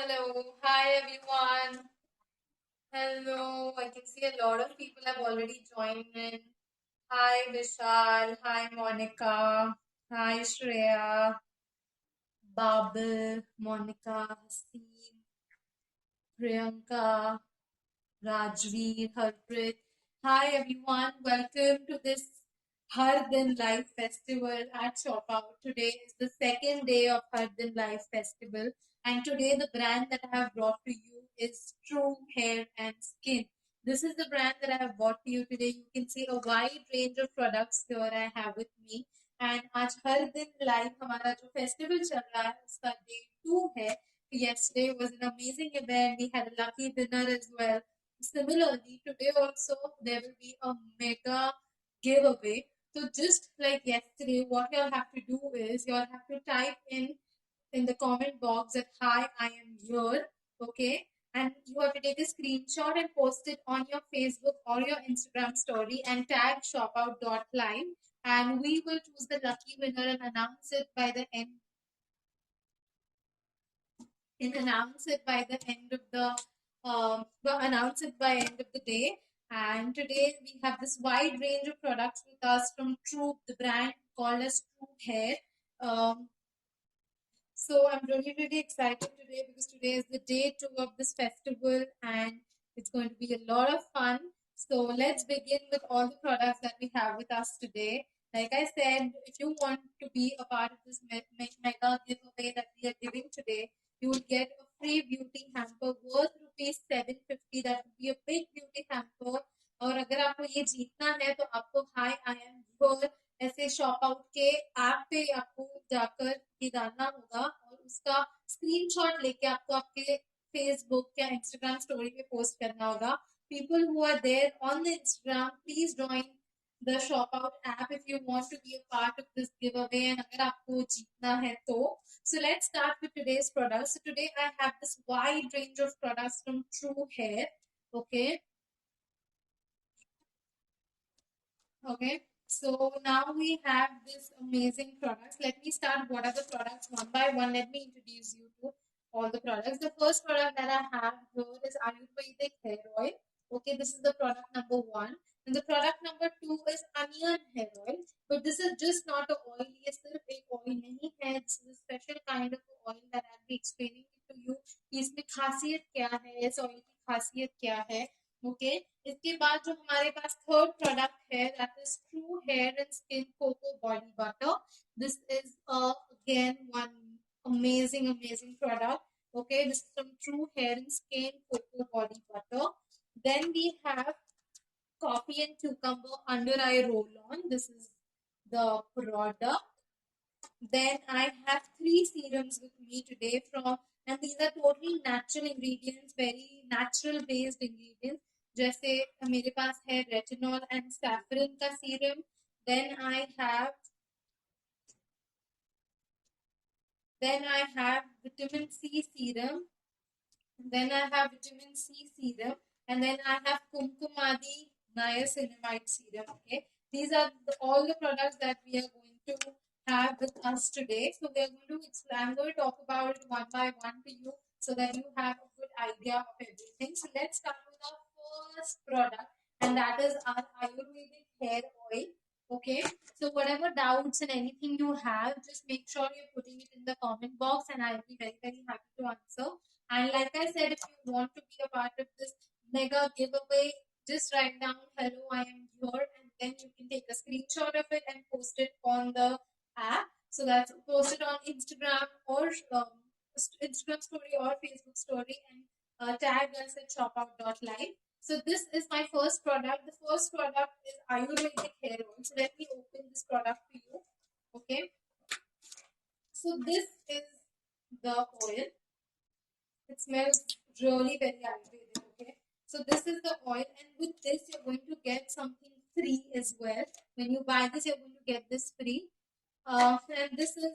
Hello, hi everyone. Hello, I can see a lot of people have already joined in. Hi Vishal, hi Monica, hi Shreya, Babel, Monica, Haseen, Priyanka, Rajveer, Harpreet. Hi everyone, welcome to this Har Din Life Festival at Shop Out. Today is the second day of Har Din Life Festival, and today the brand that I have brought to you is True Hair and Skin. This is the brand that I have brought to you today. You can see a wide range of products here I have with me. And आज हर दिन live हमारा जो festival चल रहा है उसका day 2 है. Yesterday was an amazing event. We had a lucky dinner as well. Similarly, today also there will be a mega giveaway. So just like yesterday, what you'll have to do is you'll have to type in the comment box that hi, I am here, okay? And you have to take a screenshot and post it on your Facebook or your Instagram story and tag shopout.live. And we will choose the lucky winner and announce it by the end announce it by end of the day. And today we have this wide range of products with us from True, the brand called as True Hair. Um, so I'm really excited today because today is the day 2 of this festival and it's going to be a lot of fun. So let's begin with all the products that we have with us today. Like I said, if you want to be a part of this mega giveaway that we are giving today, you will get a free beauty hamper worth rupees 750. That would be a big beauty hamper. और अगर आपको ये जीतना है तो आपको high I am your ऐसे shop out के ऐप पे आपको जाकर ये डालना होगा और उसका स्क्रीनशॉट लेके आपको आपके फेसबुक या इंस्टाग्राम स्टोरी पे पोस्ट करना होगा. People who are there on the Instagram, please join the Shop Out app if you want to be a part of this giveaway and अगर आपको जीतना है तो. So let's start with today's products. So today I have this wide range of products from True Hair. Okay. Okay, so now we have this amazing products. Let me start what are the products one by one. Let me introduce you to all the products. The first product that I have here is Ayurvedic hair oil. Okay, this is the product number 1. And the product number 2 is onion hair oil. But this is just not a oil. ये सिर्फ एक oil नहीं है. This is a special kind of oil that I'll be explaining it to you. कि इसमें खासियत क्या है, इस oil की खासियत क्या है. ओके इसके बाद जो हमारे पास थर्ड प्रोडक्ट है that is true hair and skin coco body butter. This is again one amazing product. Okay, this is from True Hair and Skin Cocoa Body Butter. Then we have coffee and cucumber under eye roll on. This is the product. Then I have 3 serums with me today from, and these are totally natural ingredients, very natural based ingredients. जैसे मेरे पास है retinol and saffron का serum. Then I have vitamin C serum. Then I have vitamin C serum, and then I have Kumkumadi niacinamide serum. Okay, these are all the products that we are going to have with us today. So we are going to I'm going to talk about it one by one to you so that you have a good idea of everything. So let's start with our first product, and that is our Ayurvedic hair oil. Okay, so whatever doubts and anything you have, just make sure you're putting it in the comment box, and I'll be very happy to answer. And like I said, if you want to be a part of this mega giveaway, just write down hello, I am here, and then you can take a screenshot of it and post it on the app. So that's post it on Instagram or Instagram story or Facebook story and tag us at shopout.live. So this is my first product. The first product is Ayurvedic hair oil. So let me open this product for you. Okay. So this is the oil. It smells really very Ayurvedic. Okay. So this is the oil, and with this you're going to get something free as well. When you buy this, you're going to get this free. And this is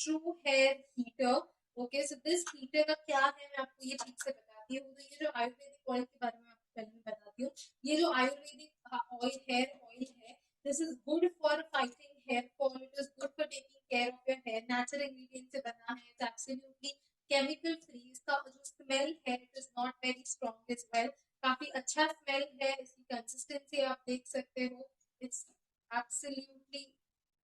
True Hair Heater. Okay, so this heater का क्या है मैं आपको ये ठीक से बताती हूँ. तो ये जो आयुर्वेदिक ऑयल के बारे में आपको पहले मैं बताती हूँ. ये जो आयुर्वेदिक ऑयल हेयर ऑयल है, this is good for fighting hair fall. It is good for taking care of your hair. Natural ingredients से बना है. It's absolutely chemical free. इसका जो स्मेल है it is not very strong as well, काफी अच्छा smell है। इसकी कंसिस्टेंसी आप देख सकते हो, इट्स एब्सोल्युटली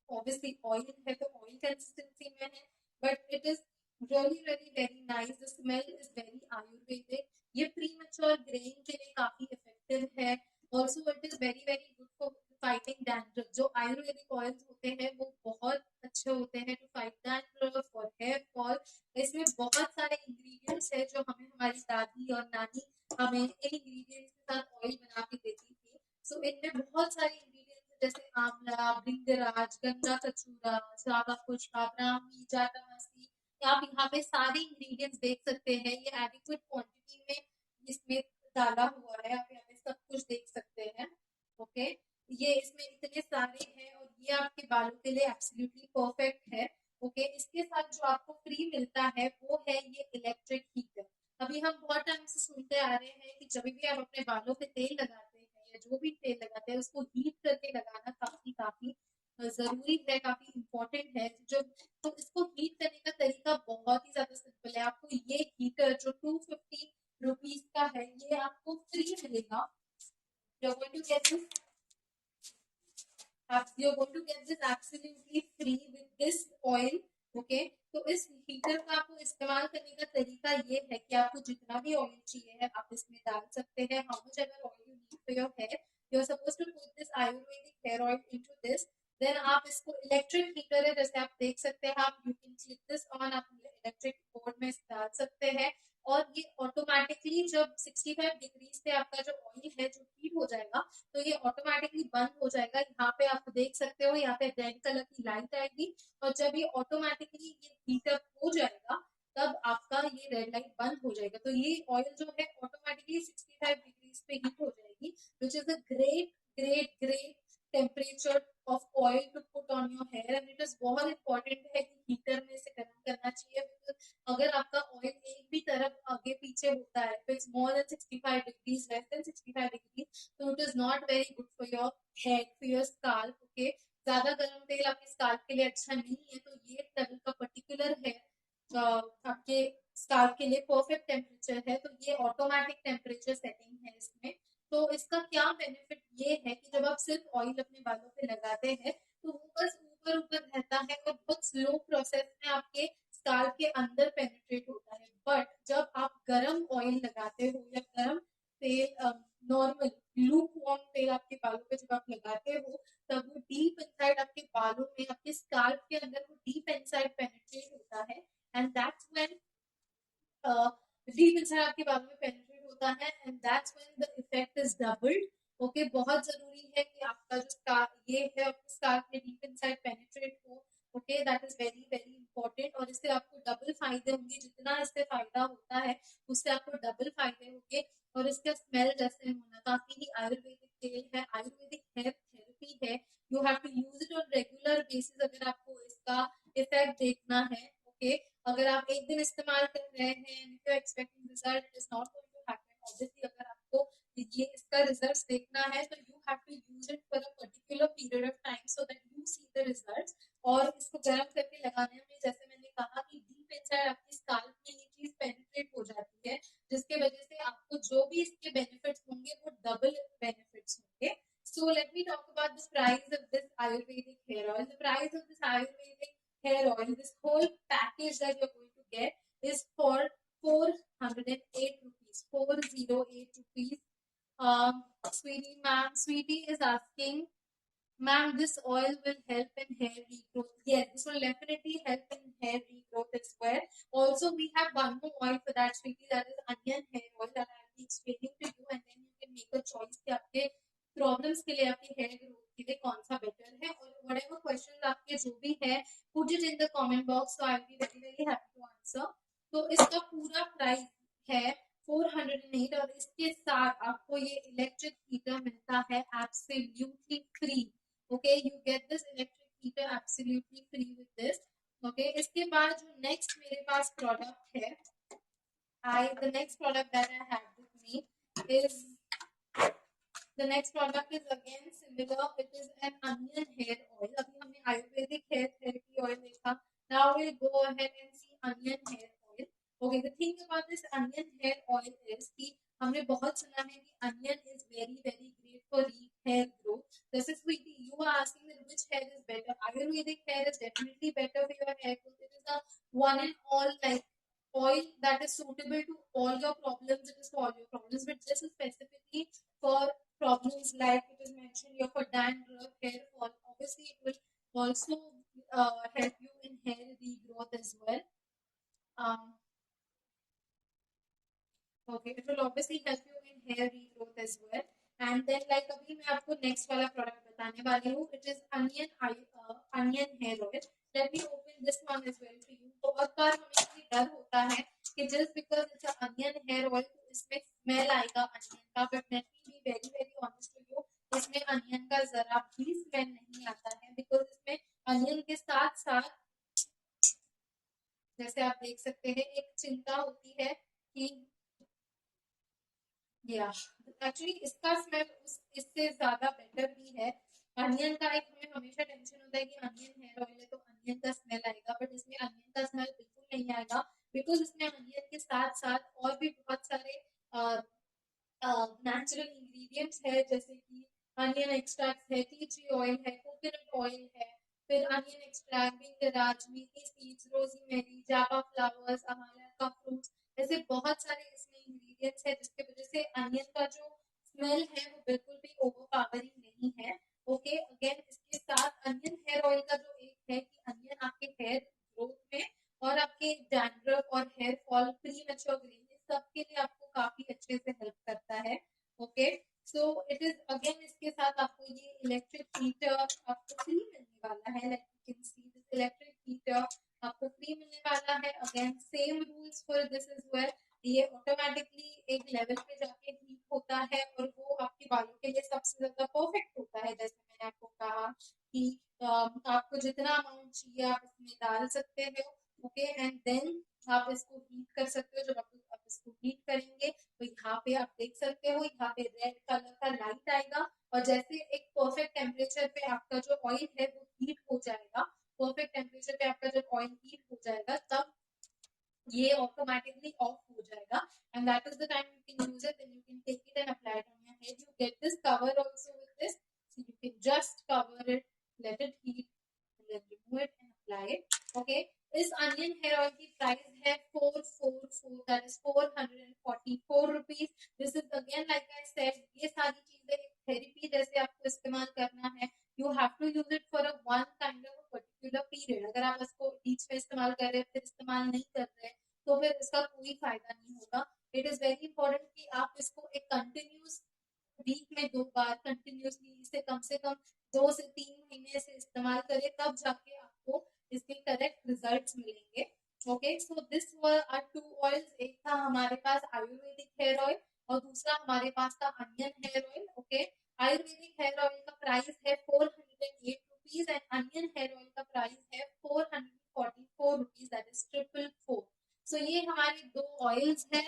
ऑब्वियसली ऑयल है तो ऑयल कंसिस्टेंसी में है, but it is really really very nice. The smell is very ayurvedic. ये premature graying के लिए काफी effective है. Also it is very very good for fighting dandruff. जो आयुर्वेदिक ऑयल्स होते हैं वो बहुत अच्छे होते हैं to fight dandruff और hair fall. इसमें बहुत सारे ingredients है जो हमें हमारी दादी और नानी हमें इन ingredients के साथ ऑयल बना के देती थी. So इनमें बहुत सारे ingredients जैसे आंवला, भृंगराज, गंगा कचूरा, सागा पुष्पा, ब्राह्मी, जाटामासी, आप यहाँ पे सारे इंग्रेडिएंट्स देख सकते हैं. ये एडिक्वेट क्वांटिटी में इसमें डाला हुआ है, आप यहाँ पे सब कुछ देख सकते हैं. ओके, ये इसमें इतने सारे हैं और ये आपके बालों के लिए एब्सोल्युटली परफेक्ट है. ओके, इसके साथ जो आपको फ्री मिलता है वो है ये इलेक्ट्रिक हीटर. अभी हम बहुत टाइम से सुनते आ रहे हैं कि जब भी आप अपने बालों पे तेल लगाते हैं या जो भी तेल लगाते हैं उसको हीट करके लगाना काफी काफी जरूरी है, काफी इम्पोर्टेंट है. जो तो इसको हीट करने का तरीका बहुत ही ज्यादा सिंपल है. आपको ये हीटर जो 250 रुपीज का है ये आपको फ्री मिलेगा. You're going to get this absolutely free with this oil. Okay, तो इस हीटर का आपको इस्तेमाल करने का तरीका ये है कि आपको जितना भी ऑयल चाहिए है आप इसमें डाल सकते हैं. How much ever oil you need for your hair, you're supposed to put this Ayurvedic hair oil into this. देन आप इसको इलेक्ट्रिक हीटर है जैसे आप देख सकते हैं, आप you can click this on, आप इलेक्ट्रिक बोर्ड में डाल सकते हैं और ये ऑटोमेटिकली जब 65 डिग्रीज पे आपका जो ऑयल है जो हीट हो जाएगा तो ये ऑटोमेटिकली बंद हो जाएगा. यहाँ पे आप देख सकते हो, यहाँ पे रेड कलर की लाइट आएगी और जब ये ऑटोमेटिकली ये हीट अप हो जाएगा तब आपका ये रेड लाइट बंद हो जाएगा. तो ये ऑयल जो है ऑटोमेटिकली 65 डिग्रीज पे हीट हो जाएगी, which is a great great great temperature of oil to put on your hair. And it is बहुत इंपॉर्टेंट है कि हीटर में से गर्म करना चाहिए. अगर आपका ऑयल एक भी तरफ आगे पीछे होता है तो it's more than 65 degrees, less than 65 degrees, तो it is not very good for your head, for your scalp. Okay, ज्यादा गर्म तेल आपके स्काल्प के लिए अच्छा नहीं है. तो ये लेवल का पर्टिकुलर है आपके स्काल्प के लिए परफेक्ट टेम्परेचर है. तो ये ऑटोमेटिक टेम्परेचर सेटिंग है इसमें. तो इसका क्या बेनिफिट ये है कि जब आप सिर्फ ऑयल अपने बालों पे लगाते हैं तो वो बस ऊपर ऊपर रहता है और बहुत स्लो प्रोसेस में आपके स्काल्प के अंदर पेनिट्रेट होता है. बट जब आप गरम ऑयल लगाते हो या गरम तेल, नॉर्मल लूक वार्म तेल आपके बालों पे जब आप लगाते हो तब वो डीप इनसाइड आपके बालों में, आपके स्काल्प के अंदर वो डीप इनसाइड पेनिट्रेट होता है. And that's when deep inside आपके बालों में पेनिट्रेट होता है and that's when the effect is doubled. Okay, बहुत जरूरी है कि आपका जो स्काल्प ये है आपके स्काल्प में डीप इनसाइड पेनिट्रेट हो. Okay, that is very very important और इससे आपको डबल फायदे होंगे. जितना इससे फायदा होता है उससे आपको डबल फायदे होंगे. और इसका स्मेल जैसे होना काफी ही आयुर्वेदिक तेल है, आयुर्वेदिक हेयर थेरेपी है. You have to use it on regular basis अगर आपको इसका इफेक्ट देखना है. ओके, अगर आप एक दिन इस्तेमाल कर रहे हैं and if you're expecting result, it is not going to happen. Obviously, अगर आपको ये इसका रिजल्ट्स देखना है तो you have to use it for a particular period of time so that you see the results. और इसको गर्म करके लगाने में जैसे मैंने कहा कि डीप इनसाइड आपकी स्काल्प में ये चीज पेनिट्रेट हो जाती है जिसके वजह से आपको जो भी इसके बेनिफिट्स होंगे वो डबल बेनिफिट्स होंगे. So let me talk about the price of this Ayurvedic hair oil. The price of this Ayurvedic hair oil, this whole package that you're going to get is for 408 rupees. 408 rupees. Sweetie is asking, ma'am, this oil will help in hair regrowth. Yes, this will definitely help in hair regrowth as well. Also, we have one more oil for that, Sweetie, that is onion hair oil that I'll be explaining to you, and then you can make a choice कि आपके problems के लिए, आपके hair growth के लिए कौन सा better है. और व्हाटएवर क्वेश्चंस आपके जो भी है put it in the comment box, so I will be very very happy to answer. तो इसका पूरा प्राइस है 408 और इसके साथ आपको ये इलेक्ट्रिक हीटर मिलता है absolutely free. Okay, you get this electric heater absolutely free with this. Okay, इसके बाद जो next मेरे पास product है, the next product that I have with me is the next product is again similar. It is an onion hair oil. अभी हमने Ayurvedic hair therapy oil देखा. Now we'll go ahead and see onion hair oil. Okay, the thing about this onion hair oil is कि हमने बहुत सुना है कि onion is very very great for hair growth. This is sweetie. You are asking that which hair is better. Ayurvedic hair is definitely better for your hair growth. It is a one and all like oil that is suitable to all your problems. It is for all your problems, but this is specifically for problems like it is mentioned here for dandruff, hair fall. Obviously, it will also help you in hair regrowth as well. Um, okay, it will obviously help you in hair regrowth as well. And then like अभी मैं आपको next वाला product बताने वाली हूँ. It is onion hair oil. Let me open this one as well for you. बहुत बार हमें ये डर होता है कि just because it's a onion hair oil तो इसमें smell आएगा onion का. But let me be very very honest with you. इसमें onion का जरा भी smell नहीं आता है because इसमें onion के साथ साथ जैसे आप देख सकते हैं एक चिंता होती है कि या एक्चुअली इसका स्मेल इससे ज्यादा बेटर भी है. अनियन का एक हमें हमेशा टेंशन होता है कि अनियन हेयर ऑयल है तो अनियन का स्मेल आएगा, बट इसमें अनियन का स्मेल बिल्कुल नहीं आएगा बिकॉज इसमें अनियन के साथ साथ और भी बहुत सारे नेचुरल इंग्रेडिएंट्स है जैसे कि अनियन एक्सट्रैक्ट है, टी ट्री ऑयल है, कोकोनट ऑयल है, फिर अनियन एक्सट्रैक्ट, विंगराज, मेथी सीड्स, रोजीमेरी, जावा फ्लावर्स, अमाला का फ्रूट्स, ऐसे बहुत सारे इसमें इंग्रेडिएंट्स है जिसकी वजह से अनियन का जो स्मेल है वो बिल्कुल भी ओवरपावरिंग नहीं है. ओके, अगेन इसके साथ अनियन हेयर ऑयल का जो एक है कि अनियन आपके हेयर ग्रोथ में और आपके डैंड्रफ और hair fall, premature greying सबके लिए आपको काफी अच्छे से हेल्प करता है. Okay, so it is again इसके साथ आपको ये इलेक्ट्रिक हीटर आपको फ्री मिलने वाला है. Like you can see this electric heater आपको फ्री मिलने वाला है. Again same rules for this is where. ये ऑटोमेटिकली एक लेवल पे जाके हीट होता है और वो आपके बालों के लिए सबसे ज्यादा परफेक्ट होता है. जैसे मैंने आपको कहा कि आपको जितना अमाउंट चाहिए आप इसमें डाल सकते हो. ओके, एंड देन आप इसको हीट कर सकते हो. जब आप इसको हीट करेंगे तो यहाँ पे आप देख सकते हो यहाँ पे रेड कलर का लाइट आएगा और जैसे एक परफेक्ट टेम्परेचर पे आपका जो ऑयल है वो हीट हो जाएगा. परफेक्ट टेम्परेचर पे आपका जब ऑयल हीट हो जाएगा तब ये ऑटोमेटिकली ऑफ हो जाएगा. And that is the time you can use it and you can take it and apply it on your head. You get this cover also with this, so you can just cover it, let it heat and then remove it and apply it. Okay, इस onion hair oil की price है 444, that is 444 rupees. This is again like I said, ये सारी चीजें एक therapy जैसे आपको इस्तेमाल करना है. You have to use it for a one kind of a particular period. अगर आप इसको बीच में इस्तेमाल कर रहे हैं फिर इस्तेमाल नहीं कर रहे तो फिर इसका कोई फायदा नहीं होगा. इट इज वेरी इंपॉर्टेंट कि आप इसको एक कंटिन्यूस वीक में 2 बार कंटिन्यूसली इसे कम से कम 2 से 3 महीने से इस्तेमाल करें तब जाके आपको इसके करेक्ट रिजल्ट्स मिलेंगे. Okay, so this were are 2 oils. एक था हमारे पास आयुर्वेदिक हेयर ऑयल और दूसरा हमारे पास था onion hair oil. Okay, Ayurvedic hair oil का प्राइस है 408 rupees and onion hair oil का प्राइस है 444 रुपीज, दैट इज 444. सो ये हमारे 2 ऑयल्स है.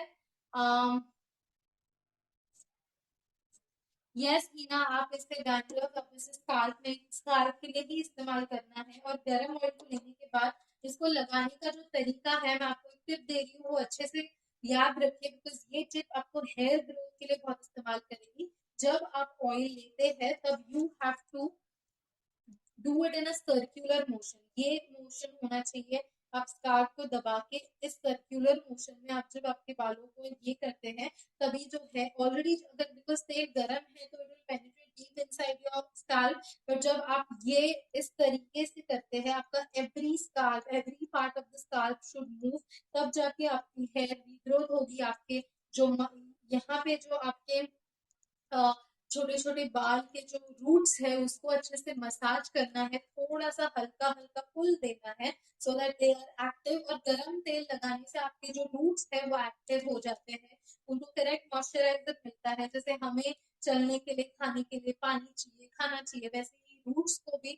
यस हीना, आप इसे डैंड्रफ आप इसे स्काल्प के लिए भी इस्तेमाल करना है. और गर्म ऑयल को लेने के बाद इसको लगाने का जो तरीका है मैं आपको एक टिप दे रही हूँ वो अच्छे से याद रखिए बिकॉज ये टिप आपको हेयर ग्रोथ के लिए बहुत इस्तेमाल करेगी. जब आप ऑयल लेते हैं तब you have to do it in a circular motion. ये मोशन होना चाहिए. आप स्कार्फ को दबा के इस सर्क्यूलर मोशन में आप जब आपके बालों को ये करते हैं तभी जो है ऑलरेडी अगर बिकॉज तेल गर्म है तो it will penetrate deep inside your scalp. But जब आप ये इस तरीके से करते हैं आपका every scalp every part of the scalp should move, तब जाके आपकी हेयर रीग्रोथ होगी. आपके जो यहाँ पे जो आपके छोटे छोटे बाल के जो रूट्स है उसको अच्छे से मसाज करना है. थोड़ा सा हल्का हल्का पुल देना है so that they are active. और गर्म तेल लगाने से आपके जो रूट्स है वो एक्टिव हो जाते हैं, उनको करेक्ट मॉइस्चराइजर मिलता है. जैसे हमें चलने के लिए, खाने के लिए पानी चाहिए, खाना चाहिए, वैसे ही रूट्स को भी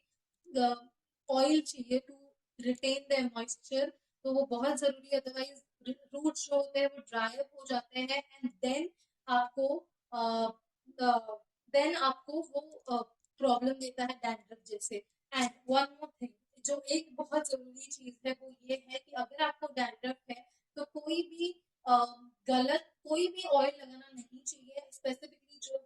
ऑयल चाहिए टू रिटेन द मॉइस्चर. तो वो बहुत जरूरी है, अदरवाइज रूट्स जो होते हैं वो ड्राई अप हो जाते हैं एंड देन आपको वो प्रॉब्लम देता है डैंड्रफ जैसे. एंड वन मोर थिंग, जो एक बहुत जरूरी चीज है वो ये है कि अगर आपको डैंड्रफ है तो कोई गलत कोई भी ऑयल लगाना नहीं चाहिए। स्पेसिफिकली जो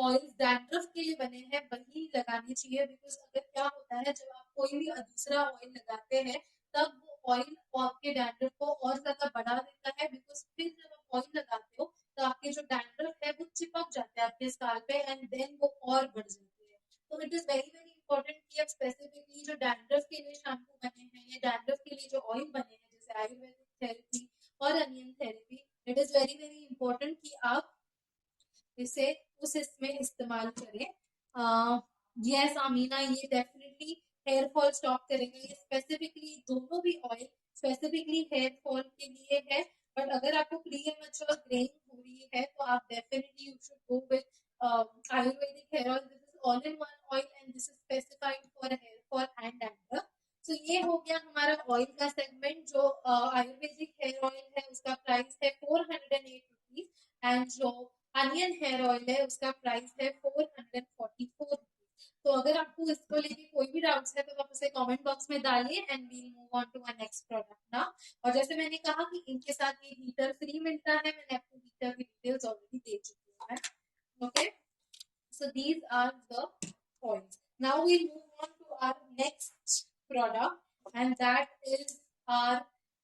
ऑयल डैंड्रफ के लिए बने हैं वही लगानी चाहिए। बिकॉज अगर क्या होता है, जब आप कोई भी दूसरा ऑयल लगाते हैं तब वो ऑयल आपके डैंड्रफ को और ज्यादा बढ़ा देता है। बिकॉज फिर जब आप ऑयल लगाते हो तो आपके जो डैंड्रफ है वो चिपक जाते हैं आपके स्काल पे एंड देन वो और बढ़ जाते हैं। तो it is very very important कि आप स्पेसिफिकली जो डैंड्रफ के लिए शैम्पू बने हैं या डैंड्रफ के लिए जो ऑयल बने हैं जैसे आयुर्वेदिक थेरेपी और onion therapy, it is very very important कि आप इसे उस इसमें इस्तेमाल करें। यस आमीना, ये डेफिनेटली हेयर फॉल स्टॉप करेगा। ये स्पेसिफिकली दोनों भी ऑयल स्पेसिफिकली हेयर फॉल के लिए है। बट अगर आपको प्री मैच्योर ग्रेइंग हो रही है तो आप definitely you should go with Ayurvedic hair oil. This is all in one oil and this is specified for hair fall and dandruff. तो ये हो गया हमारा ऑयल का सेगमेंट। जो आयुर्वेदिक हेयर ऑयल है उसका प्राइस है 408 रुपीज एंड जो अनियन हेयर ऑयल है उसका प्राइस है 444 रुपीज। तो अगर आपको इसको लेके कोई भी डाउट्स है तो आप उसे कमेंट बॉक्स में डालिए and we move on to our next product ना। और जैसे मैंने कहा कि इनके साथ ये हीटर फ्री मिलता है, मैंने आपको हीटर की डिटेल्स ऑलरेडी दे चुकी हूँ। Okay, so these are the points. Now we move on to our next product and that is our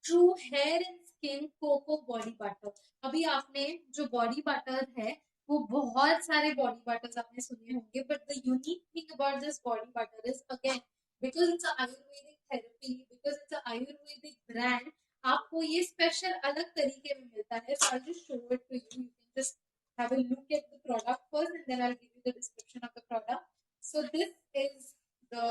True Hair and Skin Coco Body Butter. अभी आपने जो बॉडी बटर है वो बहुत सारे बॉडी बटर्स आपने सुने होंगे, but the unique thing about this body butter is again because it's Ayurvedic therapy, because it's Ayurvedic brand, आपको ये स्पेशल अलग तरीके में मिलता है। So I'll just show it to you. You can just have a look at the product first and then I'll give you the description of the product. So this is the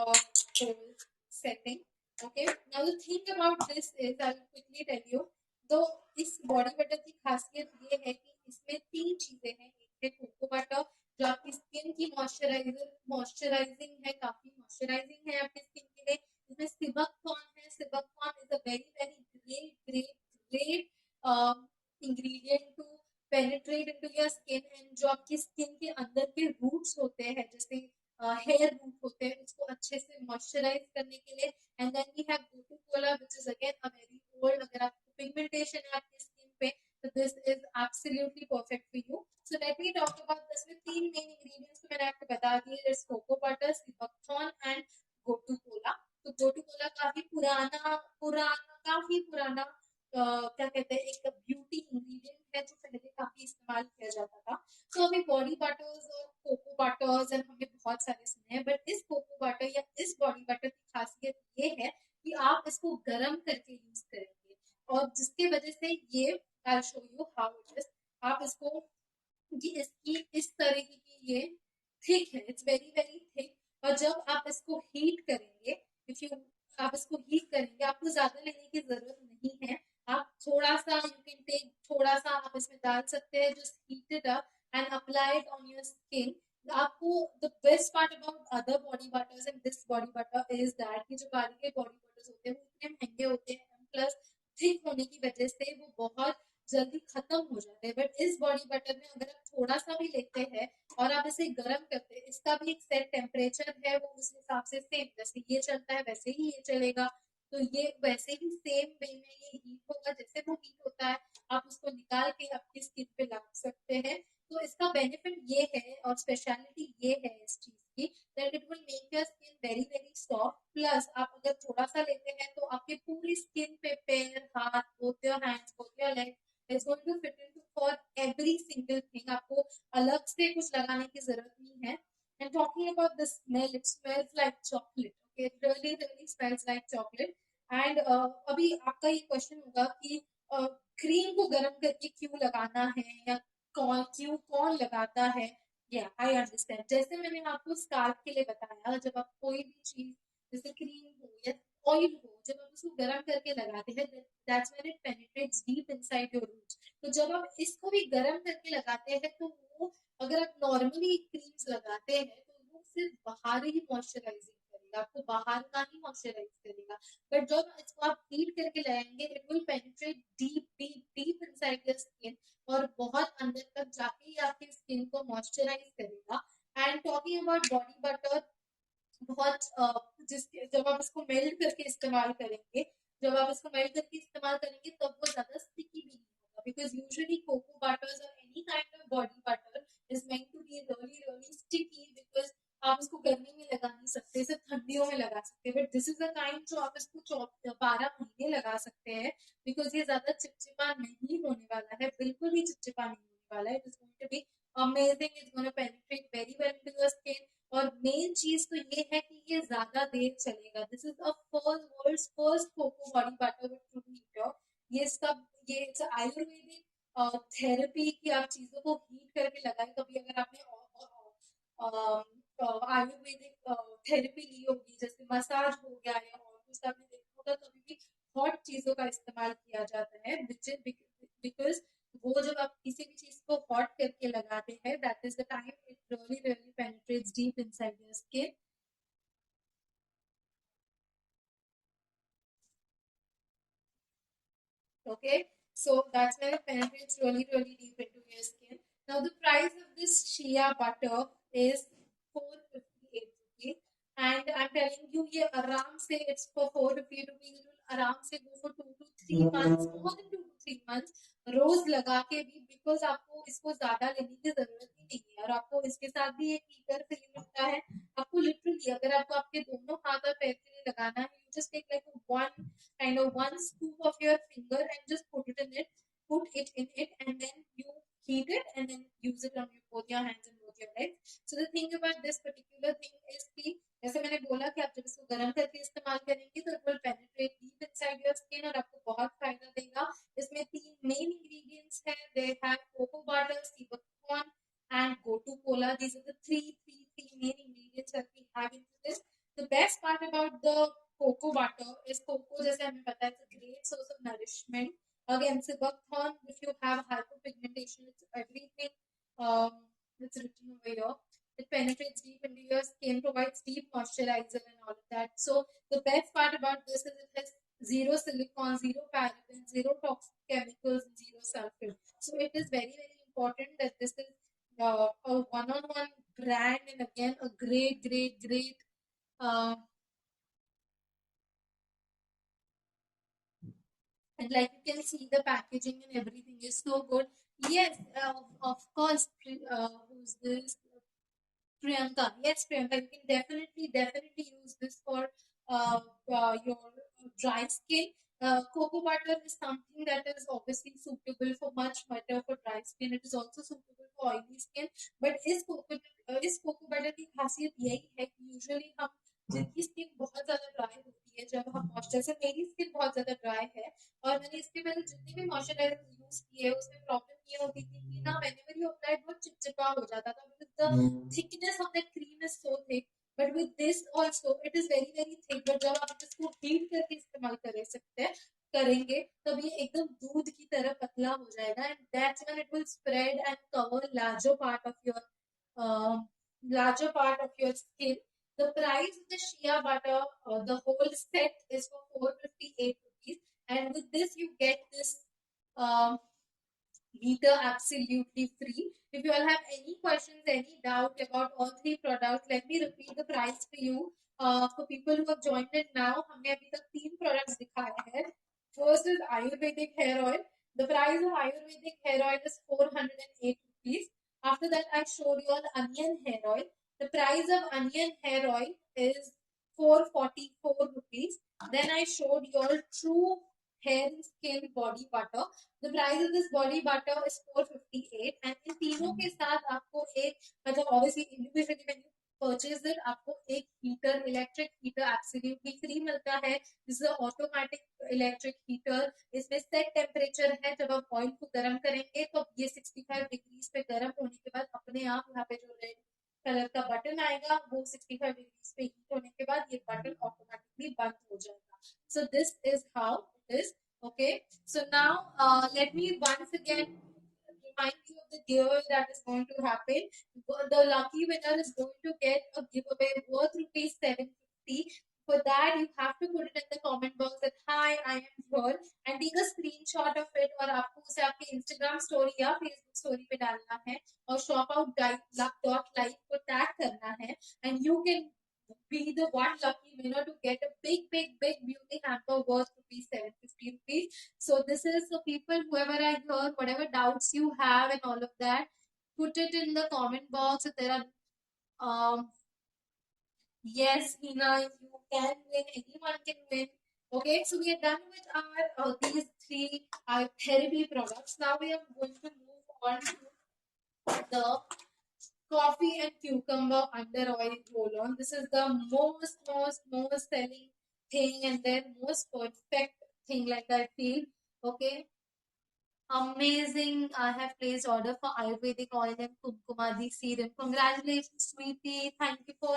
whole setting. Okay, now the thing about this is I'll quickly tell you. तो इस body butter की खासियत ये है कि इसमें 3 चीजें हैं। एक है कोको बटर जो आपकी स्किन की मॉइस्चराइजिंग है, काफी मॉइस्चराइजिंग है आपकी स्किन के लिए। इसमें सिबकथॉर्न है। Sea buckthorn is a very very great ingredient to penetrate into your skin and जो आपकी स्किन के अंदर के रूट्स होते हैं जैसे हेयर रूट होते हैं उसको अच्छे से मॉइस्चराइज करने के लिए। And then we have gotu kola which is again a very old, अगर आपको पिगमेंटेशन है आपकी स्किन पे तो this is absolutely perfect for you. So let me talk about this में 3 मेन इंग्रेडिएंट्स तो मैंने आपको बता दिए, it's cocoa butter, sea buckthorn and gotu kola. तो गोटू कोला काफी पुराना पुराना काफी पुराना क्या कहते हैं एक ब्यूटी इंग्रेडिएंट है जो पहले काफी इस्तेमाल किया जाता था। तो अभी बॉडी बटर्स और कोको बटर्स एंड हमने बहुत सारे सुने हैं, बट इस कोको बटर या इस बॉडी बटर की खासियत ये है कि आप इसको गर्म करके यूज करेंगे और जिसकी वजह से ये I show you how it is. आप इसको इसकी इस तरीके की ये थिक है, इट्स वेरी वेरी थिक। और जब आप इसको हीट करेंगे, इफ यू आप इसको हीट करेंगे, आपको ज्यादा लेने की जरूरत नहीं है। आप थोड़ा सा यू कैन टेक थोड़ा सा आप इसमें डाल सकते हैं, just heat it up and apply it on your skin. आपको the best part about other body butters and this body butter is that कि जो बाकी के बॉडी बटर्स होते हैं वो इतने महंगे होते हैं, प्लस थिक होने की वजह से वो बहुत जल्दी खत्म हो जाते हैं। बट इस बॉडी बटर में अगर आप थोड़ा सा भी लेते हैं और आप इसे गर्म करते हैं, इसका भी एक सेट टेम्परेचर है, वो उस हिसाब से सेम जैसे ये चलता है वैसे ही ये चलेगा। तो ये वैसे ही सेम वे में ये हीट होगा जैसे वो हीट होता है, आप उसको निकाल के आपकी स्किन पे लगा सकते हैं। तो इसका बेनिफिट ये है और स्पेशलिटी ये है इस चीज की that it will make your skin very very soft. Plus आप अगर थोड़ा सा लेते हैं तो आपके पूरी स्किन पे पैर हाथ both your hands both your leg it's going to fit into for every single thing. आपको अलग से कुछ लगाने की जरूरत नहीं है। And talking about the smell, it smells like chocolate. Okay, it really really smells like chocolate. And अभी आपका ये क्वेश्चन होगा कि क्रीम को गर्म करके क्यों लगाना है या कौन लगाता है। या आई अंडरस्टैंड, जैसे मैंने आपको स्काल्प के लिए बताया, जब आप कोई भी चीज जैसे क्रीम हो या ऑयल हो, जब आप उसको गर्म करके लगाते हैं that's when it penetrates deep inside your roots. तो जब आप इसको भी गर्म करके लगाते हैं तो वो अगर आप नॉर्मली क्रीम्स लगाते हैं तो वो सिर्फ बाहर ही मॉइस्चराइजिंग करेगा, आपको बाहर का ही मॉइस्चराइज करेगा। बट जब इसको आप हीट करके लगाएंगे it will penetrate deep deep deep inside your skin और बहुत अंदर तक जाके ही आपकी स्किन को मॉइस्चराइज करेगा। And talking about body butter, बहुत जिसके जब आप इसको मेल्ट करके इस्तेमाल करेंगे जब आप इसको मेल्ट करके इस्तेमाल करेंगे तब वो ज्यादा स्टिकी भी नहीं होगा, बिकॉज यूजुअली कोको बटर्स और any kind of body butter is meant to be really really sticky, because आप इसको गर्मी में लगा नहीं सकते, सिर्फ ठंडियों में लगा सकते हैं, but this is the kind जो आप इसको 12 महीने लगा सकते हैं, बिकॉज ये ज्यादा चिपचिपा नहीं होने वाला है, बिल्कुल भी चिपचिपा नहीं होने वाला है। It is going to be amazing, it's going to penetrate very well into your skin. और मेन चीज तो ये है कि ये ज्यादा देर चलेगा। This is a first world's first cocoa body butter with true heater. ये इसका ये आयुर्वेदिक थेरेपी की आप चीजों को हीट करके लगाए। कभी अगर आपने आयुर्वेदिक थेरेपी ली होगी, जैसे मसाज हो गया या और कुछ, आपने देखा होगा कभी भी हॉट चीजों का इस्तेमाल किया जाता है, बिकॉज वो जब आप किसी भी चीज को हॉट करके लगाते हैं, that is the time it really really penetrates deep inside your skin. Okay, so that's where it penetrates really, really deep into your skin. Now, the price of this shea butter is 458 rupees, and I'm telling you, ये आराम से it's for 450 rupees. It will आराम से go for 2 to 3 months, more than 2 to 3 months. रोज लगा के भी, because आपको इसको ज्यादा लेने की जरूरत ही नहीं है, और आपको इसके साथ भी एक हीटर फ्री मिलता है। आपको लिटरली अगर आपको आपके दोनों हाथ और पैर के लिए लगाना है, you just take like one kind of one scoop of your finger and just put it in it, and then you heat it and then use it on your, both your hands and both your legs. So the thing about this particular thing is कि जैसे मैंने बोला कि आप जब इसको गर्म करके इस्तेमाल करेंगे तो it will penetrate deep inside your skin और आपको बहुत फायदा देगा। इसमें 3 main ingredients हैं। They have cocoa butter, sea buckthorn and gotu kola. These are the three main ingredients that we have into this. The best part about the cocoa butter is cocoa, जैसे हमें पता है, it's a great source of nourishment. Again, Sebathorn, if you have hyperpigmentation, it's everything. It's written over here. It penetrates deep into your skin, provides deep moisturizer and all of that. So the best part about this is it has zero silicone, zero parabens, zero toxic chemicals, and zero sulfur. So it is very very important that this is a one-on-one brand, and again a great and like you can see the packaging and everything is so good. Yes, of course. Who's this? Priyanka. Yes, Priyanka. You can definitely use this for your dry skin. Cocoa butter is something that is obviously suitable for much better for dry skin. It is also suitable for oily skin. But इस cocoa butter की खासियत यही है कि usually हम जिनकी skin बहुत ज्यादा ड्राई होती है, जब हम मॉइस्चर से, मेरी स्किन बहुत ज्यादा ड्राई है और मैंने इसके पहले जितने भी मॉइस्चराइजर यूज किए उसमें प्रॉब्लम ये होती थी कि ना whenever you apply बहुत चिपचिपा हो जाता था, because the thickness of the cream is so thick. But with this also it is very very thick, but जब आप इसको हीट करके इस्तेमाल कर सकते हैं करेंगे तब ये एकदम दूध की तरह पतला हो जाएगा, and that's when it will spread and cover larger part of your skin. The price of the shea butter, the whole set is for 458 rupees, and with this you get this um, heater absolutely free. If you all have any questions, any doubt about all three products, let me repeat the price for you. For people who have joined it now, हमने अभी तक 3 products दिखाए हैं. First is Ayurvedic hair oil. The price of Ayurvedic hair oil is 408 rupees. After that, I showed you all onion hair oil. The price of onion hair oil is 444 rupees. Then I showed you all true hair and skin body butter. The price of this body butter is 458, and इन तीनों के साथ आपको एक, मतलब obviously individually when you purchase it, आपको एक heater, electric heater absolutely free मिलता है. This is an automatic electric heater. इसमें set temperature है. जब आप ऑयल को गर्म करेंगे तो ये 65 डिग्रीज पे गर्म होने के बाद अपने आप यहाँ पे जो रेड कलर का बटन आएगा वो 65 डिग्रीज पे हीट होने के बाद ये बटन ऑटोमेटिकली बंद हो जाएगा. So this is how it is. Okay, so now let me once again remind you of the giveaway that is going to happen. The lucky winner is going to get a giveaway worth rupees 750. For that, you have to put it in the comment box that hi, I am here, and take a screenshot of it, और आपको उसे आपके Instagram story या Facebook story पे डालना है और shopout.live को tag करना है, and you can be the one lucky winner to get a big beauty hamper worth rupees 750 rupees. So this is the people, whoever I heard, whatever doubts you have and all of that, put it in the comment box. If there are yes, Hina, you can win. Anyone can win. Okay, so we are done with our these three therapy products. Now we are going to move on to the coffee and cucumber under oil roll on. This is the most selling thing and then most perfect thing, like I feel. Okay, amazing. I have placed order for Ayurvedic oil and Kumkumadi serum. Congratulations, sweetie. Thank you for,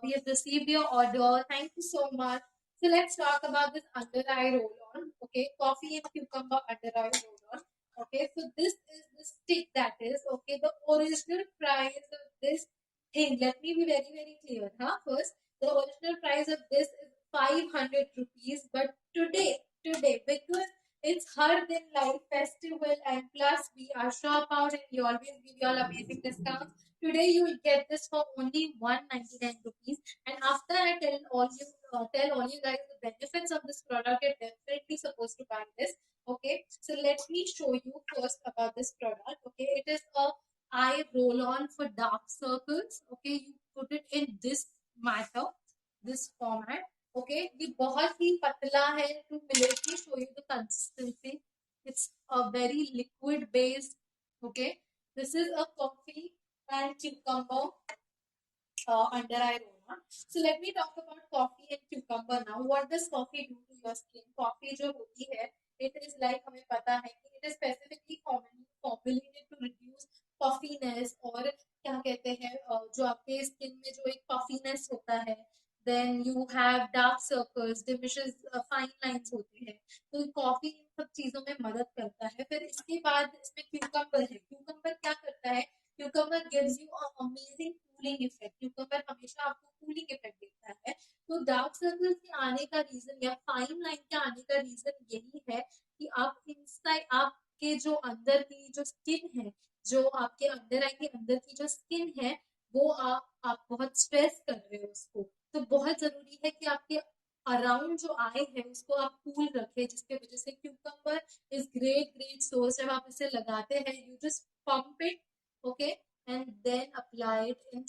we have received your order. Thank you so much. So let's talk about this under eye roll on. Okay, coffee and cucumber under eye roll on. Okay, so this is the stick that is, okay, the original price of this thing. Let me be very clear. Huh? First, the original price of this is 500 rupees, but today, because it's Har Din Life Festival, and plus we are shop out and we always give you all amazing discounts. Today you will get this for only 199 rupees. And after I tell all you guys the benefits of this product, you're definitely supposed to buy this. Okay, so let me show you first about this product. Okay, it is a eye roll on for dark circles. Okay, you put it in this matter, this format. Okay ये बहुत ही पतला है to let me show you the consistency. It's a very liquid based. Okay, this is a coffee and cucumber under eye roll. So let me talk about coffee and cucumber now. What does coffee do to your skin? Coffee जो होती है, it is like हमें पता है कि it is specifically formulated to reduce puffiness, और क्या कहते हैं जो आपके स्किन में जो एक puffiness होता है, then you have dark circles, diminishes fine lines होते हैं. तो कॉफी इन सब चीजों में मदद करता है. फिर इसके बाद इसमें क्यूकम्बर है. क्यूकम्बर क्या करता है? Cucumber gives you an amazing cooling effect. Cucumber हमेशा आपको कूलिंग इफेक्ट देता है. तो डार्क सर्कल्स के आने का रीजन या फाइन लाइन के आने का रीजन यही है कि आप इनसाइड, आपके जो अंदर की जो स्किन है, जो आपके अंदर आई के अंदर की जो स्किन है, वो आप बहुत स्ट्रेस कर रहे हो उसको. तो बहुत जरूरी है कि आपके अराउंड जो आई है उसको आप कूल रखें, जिसके वजह से क्यूकम्बर इज ग्रेट सोर्स. जब आप इसे लगाते हैं, you just pump it, okay, and then apply it in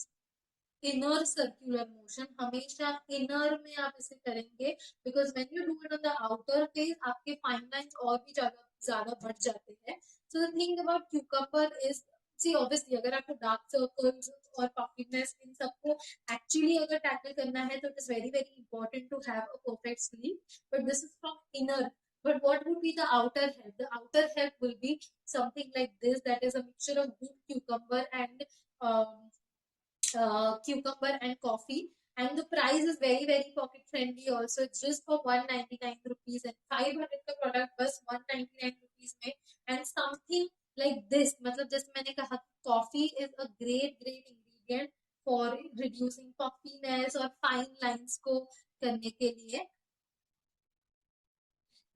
inner circular motion. हमेशा इनर में आप इसे करेंगे, because when you do it on the outer face, आपके फाइन लाइंस और भी ज्यादा ज्यादा बढ़ जाते हैं. So the thing about cucumber is, see obviously अगर आपको डार्क सर्कल्स और पफिनेस इन सबको एक्चुअली अगर टैकल करना है, तो it is very important to have a perfect sleep. But this is from inner. But what would be the outer help? The outer help will be something like this, that is a mixture of good cucumber and um, cucumber and coffee. And the price is very pocket friendly also. It's just for 199 rupees, and 500 का product बस 199 rupees में. And something like this, मतलब जैसे मैंने कहा, coffee is a great ingredient for reducing puffiness और fine lines को करने के लिए.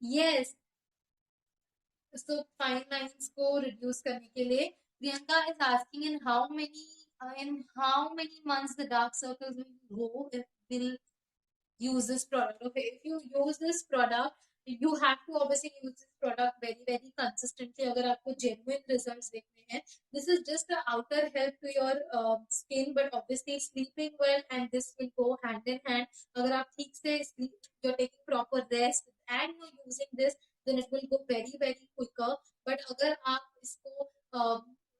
Yes, so fine lines को reduce करने के लिए. Priyanka is asking in how many months the dark circles will go if we'll use this product. Okay, if you use this product, you have to obviously use this product very consistently. अगर आपको genuine results देखने हैं, this is just the outer help to your skin, but obviously sleeping well and this will go hand in hand. अगर आप ठीक से sleep, you're taking proper rest and you're using this, then it will go very quicker. But अगर आप इसको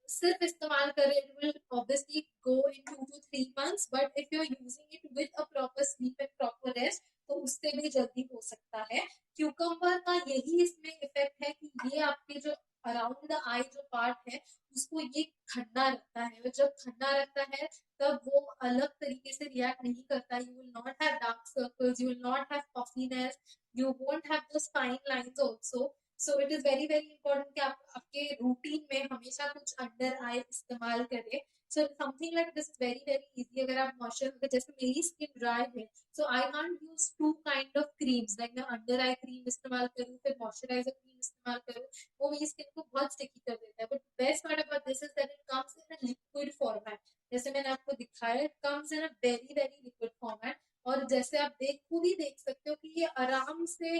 सिर्फ इस्तेमाल करें, it will obviously go in 2 to 3 months. But if you're using it with a proper sleep and proper rest, तो उससे भी जल्दी हो सकता है. क्यूकम्बर का यही इसमें इफेक्ट है कि ये आपके जो अराउंड द आई जो पार्ट है, उसको ये ठंडा रखता है. और जब ठंडा रखता है, तब वो अलग तरीके से रिएक्ट नहीं करता. You will not have dark circles, you will not have puffiness, you won't have the fine lines also. So it is very important कि आप आपके रूटीन में हमेशा कुछ अंडर आई इस्तेमाल करें. So something like this is very very easy. अगर आप मॉइस्चर, जैसे मेरी स्किन ड्राई है, so I can't use two kind of creams, like मैं अंडर आई क्रीम इस्तेमाल करूँ फिर मॉइस्चराइजर क्रीम इस्तेमाल करूँ, वो मेरी स्किन को बहुत स्टिकी कर देता है. But best part about this is that it comes in a liquid format. जैसे मैंने आपको दिखाया, it comes in a very very liquid format. और जैसे आप खुद ही देख सकते हो कि ये आराम से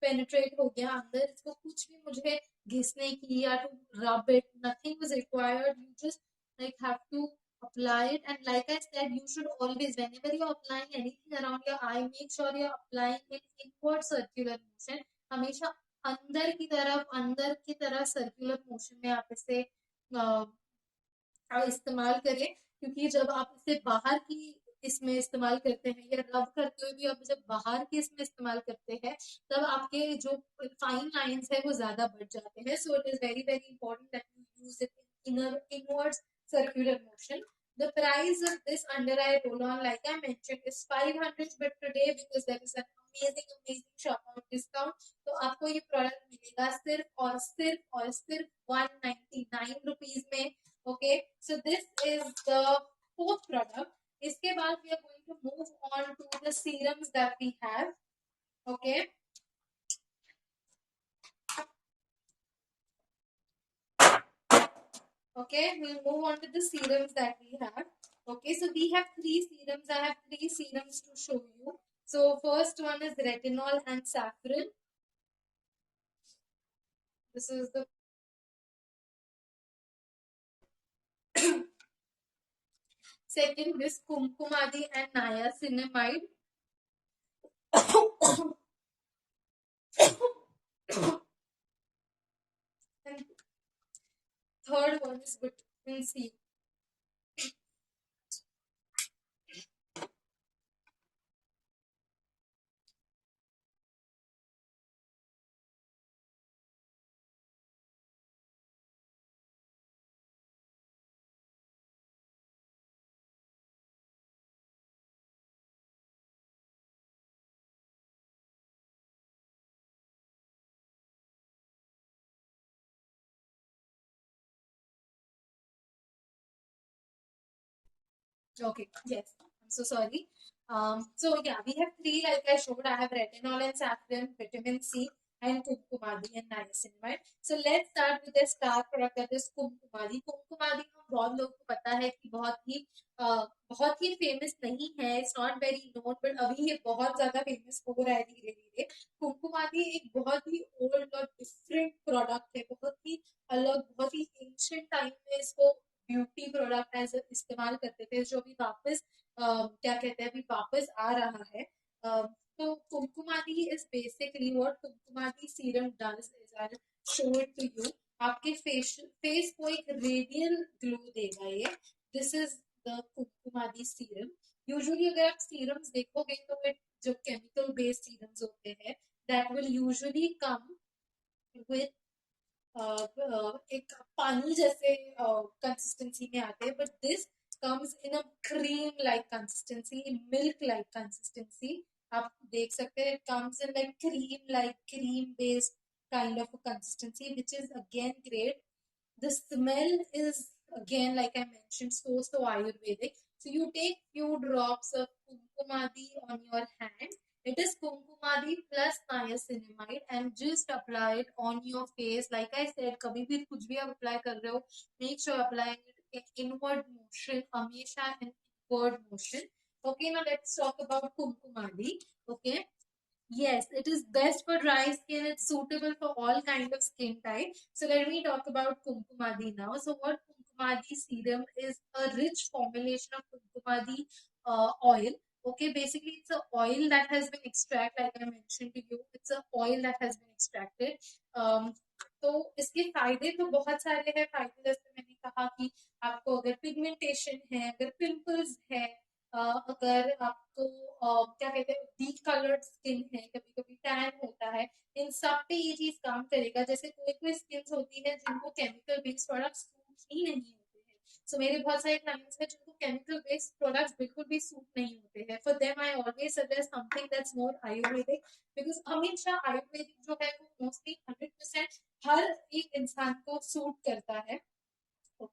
पेनिट्रेट हो गया अंदर. इसको कुछ भी मुझे घिसने की या to rub it, nothing was required. You just like have to apply it. And like I said, you should always, whenever you're applying anything around your eye, make sure you're applying it inward circular motion. हमेशा अंदर की तरफ circular motion में आप इसे इस्तेमाल करें. क्योंकि जब आप इसे बाहर की इसमें इस्तेमाल करते हैं या रब करते हुए भी आप जब बाहर के इसमें इस्तेमाल करते हैं, तब आपके जो फाइन लाइंस है वो ज्यादा बढ़ जाते हैं. सो it is very very important that you use it inwards circular motion. The price of this under eye roll-on, like I mentioned, is 500, but today because there is an amazing shop on discount, तो आपको ये product मिलेगा सिर्फ 199 rupees में. Okay, so this is the fourth product. इसके बाद we are going to move on to the serums that we have. Okay. Okay, we'll move on to the serums that we have. Okay, so we have three serums. I have three serums to show you. So first one is retinol and saffron. This is the second is Kumkumadi and niacinamide. And third one is vitamin C. Okay, yes. I'm so sorry. So yeah, we have three, like I showed. I have retinol and saffron, vitamin C, and Kumkumadi and niacinamide. So let's start with the star product, that is Kumkumadi. Kumkumadi को बहुत लोगों को पता है कि बहुत ही famous नहीं है. It's not very known, but अभी ये बहुत ज्यादा फेमस हो रहा है धीरे धीरे. कुमकुमादी एक बहुत ही ओल्ड और डिफरेंट प्रोडक्ट है, बहुत ही अलग, बहुत ही एंशियंट टाइम में इसको ब्यूटी प्रोडक्ट एज इस्तेमाल करते थे, जो अभी वापस क्या कहते हैं, अभी वापस आ रहा है. तो Kumkumadi is basically what Kumkumadi serum does is, I show it to you. आपके फेस को एक रेडियल ग्लो देगा ये. This is the Kumkumadi serum. Usually अगर आप सीरम्स देखोगे तो जो केमिकल बेस्ड सीरम्स होते हैं, that will usually come with एक पानी जैसे कंसिस्टेंसी में आते हैं. But this comes in a cream like consistency, milk like consistency. आप देख सकते हैं, comes in like cream based kind of a consistency, which is again great. The smell is again, like I mentioned, so Ayurvedic. So you take few drops of kumkumadi on your hand. It is kumkumadi plus niacinamide, and just apply it on your face. Like I said, कभी भी कुछ भी आप apply कर रहे हो, make sure applying it in inward motion, हमेशा in inward motion. Okay, now let's talk about kumkumadi. Okay. Yes, it is best for dry skin. It's suitable for all kind of skin type. So let me talk about Kumkumadi now. So what Kumkumadi serum is, a rich formulation of Kumkumadi oil. Okay, basically it's a oil that has been extracted, like I mentioned to you. It's a oil that has been extracted. तो इसके फायदे तो बहुत सारे हैं. फायदे जैसे मैंने कहा कि आपको अगर पिगमेंटेशन है, अगर पिंपल्स है, अगर आपको क्या कहते हैं, डीप कलर्ड स्किन है, कभी कभी टैन होता है, इन सब पे ये चीज काम करेगा. जैसे कोई कोई स्किन होती है जिनको केमिकल बेस्ड प्रोडक्ट्स सूट ही नहीं होते हैं. सो मेरे बहुत सारे क्लाइंट्स हैं जिनको केमिकल बेस्ड प्रोडक्ट्स बिल्कुल भी सूट नहीं होते हैं. For them I always suggest something that's more Ayurvedic, because हमेशा आयुर्वेदिक जो है वो मोस्टली 100% हर एक इंसान को सूट करता है.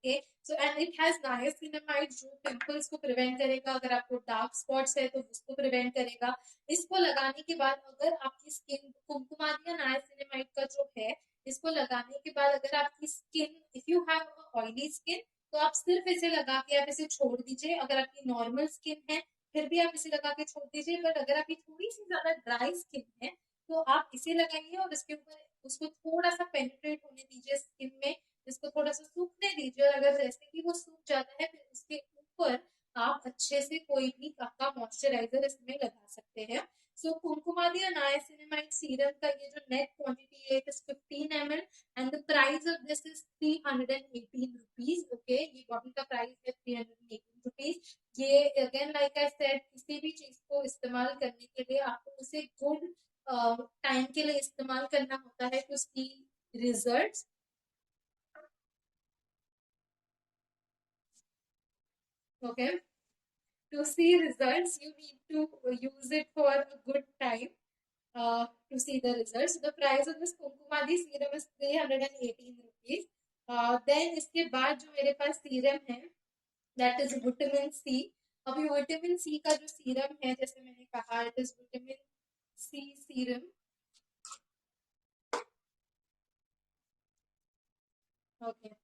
Okay. So and it has niacinamide जो पिंपल्स को प्रिवेंट करेगा, अगर आपको डार्क स्पॉट्स है तो उसको प्रिवेंट करेगा। इसको लगाने के बाद अगर आपकी स्किन, कुमकुमादी या नाइसिनामाइड का जो है, इसको लगाने के बाद अगर आपकी skin, if you have oily skin, तो आप सिर्फ इसे लगा के आप इसे छोड़ दीजिए। अगर आपकी नॉर्मल स्किन है फिर भी आप इसे लगा के छोड़ दीजिए, बट अगर आपकी थोड़ी सी ज्यादा ड्राई स्किन है तो आप इसे लगाइए और इसके ऊपर उसको थोड़ा सा पेनिट्रेट होने दीजिए स्किन में, इसको थोड़ा सा सूखने दीजिए। और अगर जैसे कि वो सूख जाता है फिर उसके ऊपर आप अच्छे से कोई भी आपका मॉइस्चराइजर इसमें लगा सकते हैं। सो कुमकुमादी और नाइसिनामाइड सीरम का ये जो नेट क्वांटिटी है it is 15 ml and the price of this is 318 rupees. Okay, ये बॉटल का प्राइस है 318 रुपीज। ये अगेन लाइक आई सेड, किसी भी चीज को इस्तेमाल करने के लिए आपको उसे गुड टाइम के लिए इस्तेमाल करना होता है, तो उसकी results, okay, to see results you need to use it for a good time to see the results. The price of this Kumkumadi serum is 318 rupees. Then इसके बाद जो मेरे पास सीरम है that is विटामिन सी। अभी vitamin C का जो serum है, जैसे मैंने कहा, it is vitamin C serum. Okay,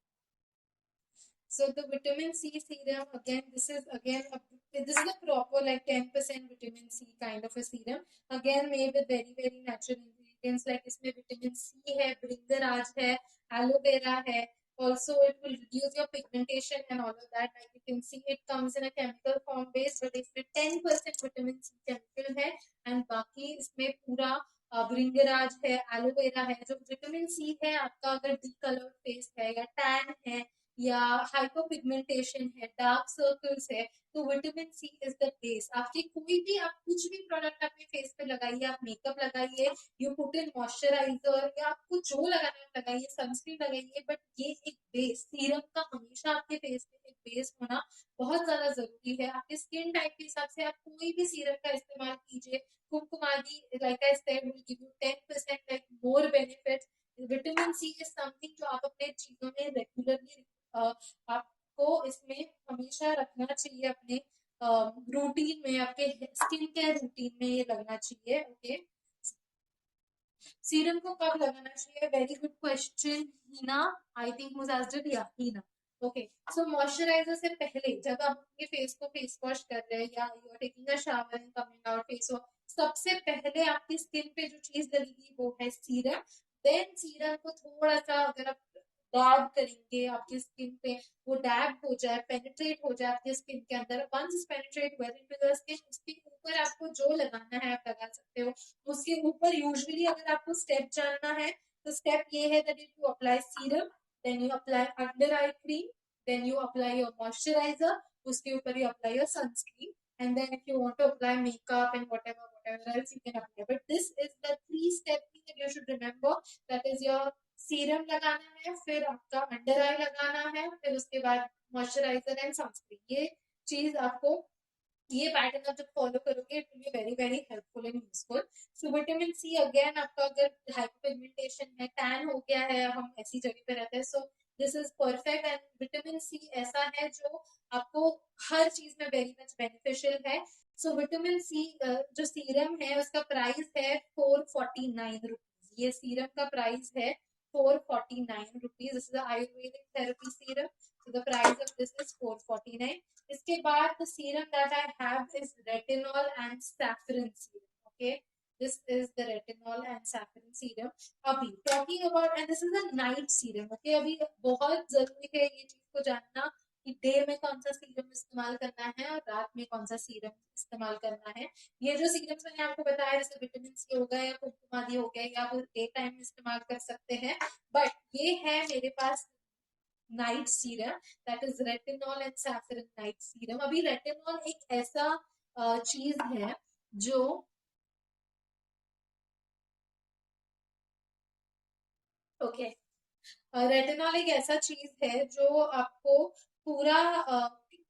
so the vitamin C serum, again, this is the proper like 10% vitamin C kind of a serum. Again, made with very very natural ingredients, like इसमें vitamin C है, bringaraj है, aloe vera है. Also, it will reduce your pigmentation and all of that. Like you can see, it comes in a chemical form base, but इसमें 10% vitamin C chemical है, and बाकी इसमें पूरा ब्रिंगराज है, aloe vera है। जो विटामिन सी है आपका, अगर डिकलर्ड फेस है या टैन है या हाइपोपिगमेंटेशन है, डार्क सर्कल्स है, तो vitamin C is the base. आपके कोई भी, आप कुछ भी प्रोडक्ट अपने फेस पे लगाइए, आप मेकअप लगाइए, यू पुट इन मॉइस्चराइजर, या आपको जो लगाना है लगाइए, सनस्क्रीन लगाइए, बट ये एक बेस सीरम का हमेशा आपके फेस पे एक बेस होना बहुत ज्यादा जरूरी है। आपके स्किन टाइप के हिसाब से आप कोई भी सीरम का इस्तेमाल कीजिए। Kumkumadi, like I said, will give you 10% like more benefits. Vitamin C is something जो आप अपने चीजों में रेगुलरली आपको इसमें हमेशा रखना चाहिए, अपने रूटीन में, आपके स्किन केयर रूटीन में ये लगना चाहिए। ओके, सीरम को कब लगाना चाहिए? Very good question Heena, I think was asked, या हीना। ओके, सो मॉइस्चराइजर से पहले जब आप अपने फेस को फेस वॉश कर रहे हैं या you are taking a shower and coming out face wash, सबसे पहले आपकी स्किन पे जो चीज लगेगी वो है सीरम। देन सीरम को थोड़ा सा अगर आप डैब करेंगे आपकी स्किन पे, वो डैब हो जाए, पेनिट्रेट हो जाए आपकी स्किन के अंदर, once penetrate well into the skin, उसके ऊपर आपको जो लगाना है आप लगा सकते हो। उसके ऊपर यूजुअली अगर आपको स्टेप जानना है तो स्टेप ये है that you apply serum, then you apply under eye cream, then you apply your moisturiser, उसके ऊपर you apply your sunscreen, and then if you want to apply makeup and whatever else you can apply, but this is the 3-step thing that you should remember. That is your serum लगाना है, फिर आपका under आई लगाना है, फिर उसके बाद moisturiser and sunscreen. ये चीज आपको, ये पैटर्न आप जब फॉलो करोगे it will be very very helpful and useful. So vitamin C again, आपका अगर हाइपरपिगमेंटेशन है, टैन हो गया है, हम ऐसी जगह पे रहते हैं, so this is perfect. And vitamin C ऐसा है जो आपको हर चीज में वेरी मच बेनिफिशियल है। सो विटामिन सी जो सीरम है उसका प्राइस है 449 रुपीज। ये सीरम का प्राइस है 449 rupees. This is the Ayurvedic therapy serum. So the price of this is 449. इसके बाद the serum that I have is retinol and saffron serum. Okay, this is the retinol and saffron serum. अभी talking about, and this is a night serum. Okay, अभी बहुत जरूरी है ये चीज को जानना कि डे में कौन सा सीरम इस्तेमाल करना है और रात में कौन सा सीरम इस्तेमाल करना है। ये जो सीरम्स मैंने आपको बताया, जैसे विटामिन सी हो गया या कुमकुमादी हो गया, या वो डे टाइम में इस्तेमाल कर सकते हैं, बट ये है मेरे पास night serum, that is retinol and saffron night serum. अभी रेटिनॉल एक ऐसा चीज है जो, ओके, रेटिनॉल एक ऐसा चीज है जो आपको पूरा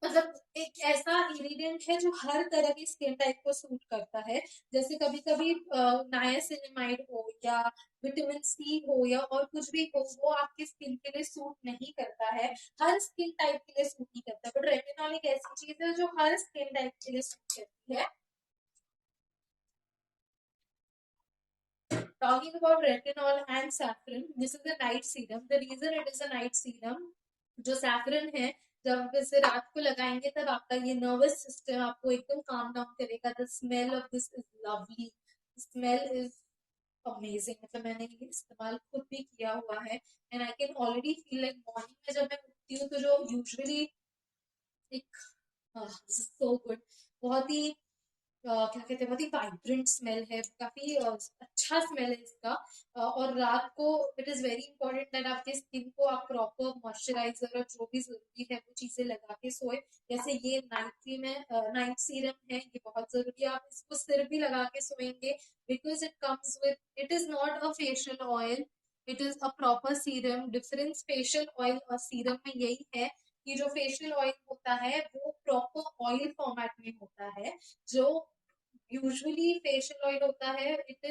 मतलब एक ऐसा इंग्रेडिएंट है जो हर तरह की स्किन टाइप को सूट करता है। जैसे कभी कभी नायासिनामाइड हो या विटामिन सी हो या और कुछ भी हो, वो आपकी स्किन के लिए सूट नहीं करता है, हर स्किन टाइप के लिए सूट नहीं करता। बट रेटिनॉल एक ऐसी चीज है जो हर स्किन टाइप के लिए सूट करती है। Talking about retinol and saffron, this is a night serum. The reason it is a night serum, जो saffron है, जब इसे रात को लगाएंगे तब आपका ये नर्वस सिस्टम आपको एकदम काम डाउन करेगा। The smell of this is lovely, smell is amazing. मतलब मैंने ये इस्तेमाल खुद भी किया हुआ है and I can already feel like morning में जब मैं उठती हूँ तो जो यूजुअली एक सो गुड, बहुत ही क्या कहते हैं, बहुत ही वाइब्रेंट स्मेल है, काफी अच्छा स्मेल है इसका। और रात को it is very important that आपके स्किन को आप प्रॉपर मॉइस्चराइजर और जो भी जरूरी है वो चीजें लगा के सोए। जैसे ये नाइट क्रीम है, नाइट सीरम है, ये बहुत जरूरी है। आप इसको सिर भी लगा के सोएंगे because it comes with, it is not a facial oil, it is a proper serum. Difference facial oil और सीरम में यही है कि जो फेशियल ऑयल होता है वो प्रॉपर ऑयल फॉर्मेट में होता है। जो यूजुअली फेशियल ऑयल होता है, it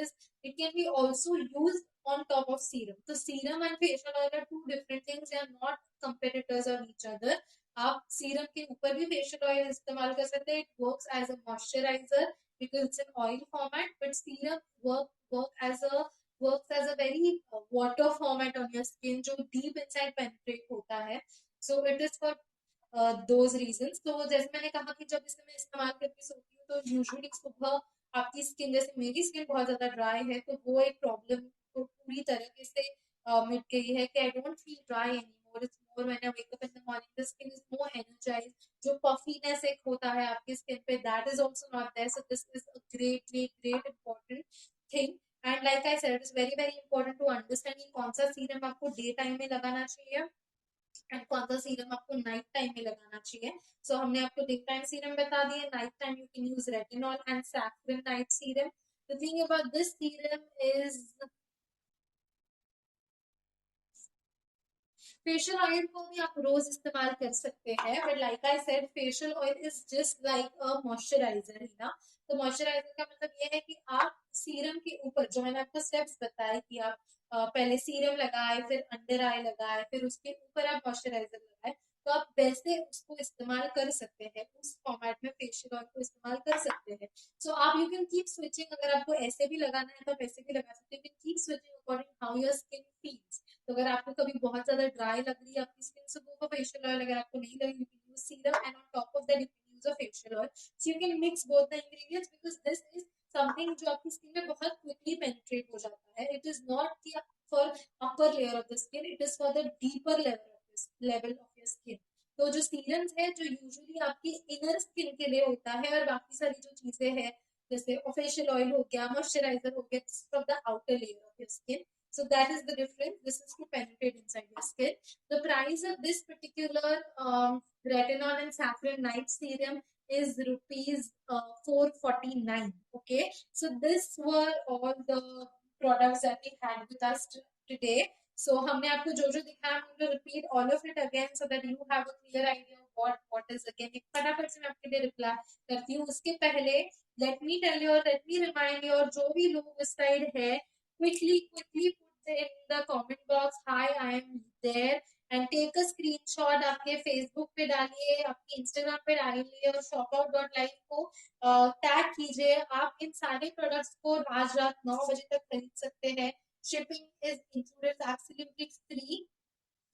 can be also use on top of serum. तो serum and facial oil are two different things, they are not competitors on each other. आप सीरम के ऊपर भी फेशियल ऑयल इस्तेमाल कर सकते हैं, it works as a moisturiser because it's an oil format. But serum work as a works as a very water format on your skin जो deep inside penetrate होता है। So it is for those reasons। तो जैसे मैंने कहा कि जब इसे मैं इस्तेमाल करके सोती हूँ तो यूजुअली सुबह आपकी स्किन, जैसे मेरी स्किन बहुत ज्यादा ड्राई है तो वो एक प्रॉब्लम तो पूरी तरीके से मिट गई है कि I don't feel dry anymore. It's more when I wake up in the morning the skin is more energised. जो पफीनेस एक होता है आपकी स्किन पे, that is also not there. So this is a great great great important thing. And like I said, it's very very important to understand कि कौन सा serum आपको डे टाइम में लगाना चाहिए एंड कौन सा सीरम आपको नाइट टाइम में लगाना चाहिए। सो हमने आपको डे टाइम सीरम बता दिए, night time you can use retinol and saffron night serum. The thing about this serum is facial oil को भी आप रोज इस्तेमाल कर सकते हैं, but like I said facial oil is just like a moisturiser है ना। तो मॉइस्चराइजर का मतलब ये है कि आप सीरम के ऊपर, जो मैंने आपको स्टेप्स बताए कि आप पहले सीरम लगाए, फिर अंडर आई लगाए, फिर उसके ऊपर आप मॉइस्चराइजर लगाए, तो आप वैसे उसको इस्तेमाल कर सकते हैं, उस फॉर्मेट में फेशियल ऑयल को इस्तेमाल कर सकते हैं। सो आप यू कैन कीप स्विचिंग, अगर आपको ऐसे भी लगाना है तो आप ऐसे भी लगा सकते हैं। You can keep switching according how your skin feels. तो अगर आपको कभी बहुत ज्यादा ड्राई लग रही है आपकी स्किन, से गो फॉर फेशियल ऑयल। अगर आपको नहीं लग रही, you can use serum and on top of that you can use a facial oil. So you can mix both the ingredients because this is something जो आपकी skin में बहुत quickly penetrate हो जाता है। It is not for upper layer of the skin, it is for the deeper level of your skin. तो जो serums है जो यूजुअली आपकी इनर स्किन के लिए होता है, और बाकी सारी जो चीजें हैं जैसे फेशियल ऑयल हो गया, मॉइस्चराइजर हो गया, from the outer layer of your skin. So that is the difference. This is to penetrate inside your skin. The price of this particular retinol and saffron night serum is rupees 449. Okay, so this were all the products that we had with us today. So हमने आपको जो जो दिखाया, I'm going to repeat all of it again so that you have a clear idea of what is again। एक फटाफट से मैं आपके लिए रिप्लाई करती हूँ। उसके पहले let me tell you, let me remind you, जो भी लोग इस साइड है, quickly put in the comment box, hi, I am there, and take a screenshot। आपके फेसबुक पे डालिए, आपके इंस्टाग्राम पे डालिए और shopout.live को टैग कीजिए। आप इन सारे प्रोडक्ट्स को आज रात 9 बजे तक खरीद सकते हैं। Shipping is included, absolutely free.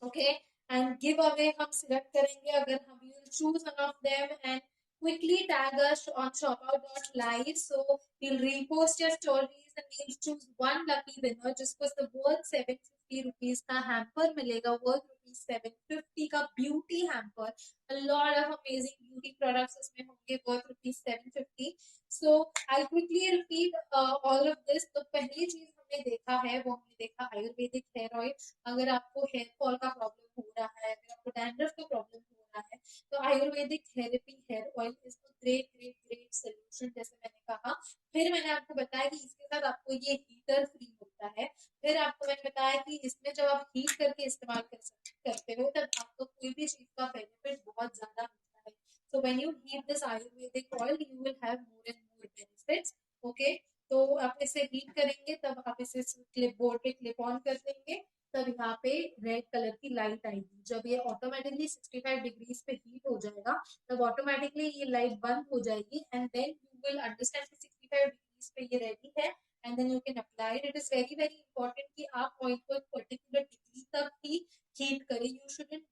okay, and giveaway हम select करेंगे, अगर हम will choose one of them and quickly tag us on shopout.live, so we'll repost your stories and we'll choose one lucky winner जिसको the worth 750 rupees का hamper मिलेगा, worth rupees 750 का beauty hamper। a lot of amazing beauty products इसमें होंगे worth rupees 750। so I'll quickly repeat all of this। तो पहली चीज हमने देखा है वो हमने देखा आयुर्वेदिक हेयर ऑयल। अगर आपको हेयर फॉल का प्रॉब्लम हो रहा है, अगर आपको डैंड्रफ का प्रॉब्लम हो रहा है, तो Ayurvedic therapy hair oil is a great great great solution, जैसे मैंने कहा। फिर मैंने आपको बताया कि इसके साथ आपको ये हीटर फ्री होता है। फिर आपको मैंने बताया कि इसमें जब आप हीट करके इस्तेमाल करते हो तब आपको कोई भी चीज का बेनिफिट बहुत ज्यादा मिलता है। So when you heat this Ayurvedic oil, you will have more and more benefits. Okay, तो आप इसे हीट करेंगे तब आप इसे क्लिप बोर्ड पे क्लिप ऑन कर देंगे, तब यहाँ पे रेड कलर की लाइट आएगी. जब ये ऑटोमेटिकली 65 डिग्रीज पे हीट हो जाएगा तब ऑटोमेटिकली ये लाइट बंद हो जाएगी and then you will understand कि 65 डिग्रीज पे ये रेडी है and then you can apply. It is very very important कि आप ऑयल को एक पर्टिकुलर डिग्री तक ही हीट करें. You shouldn't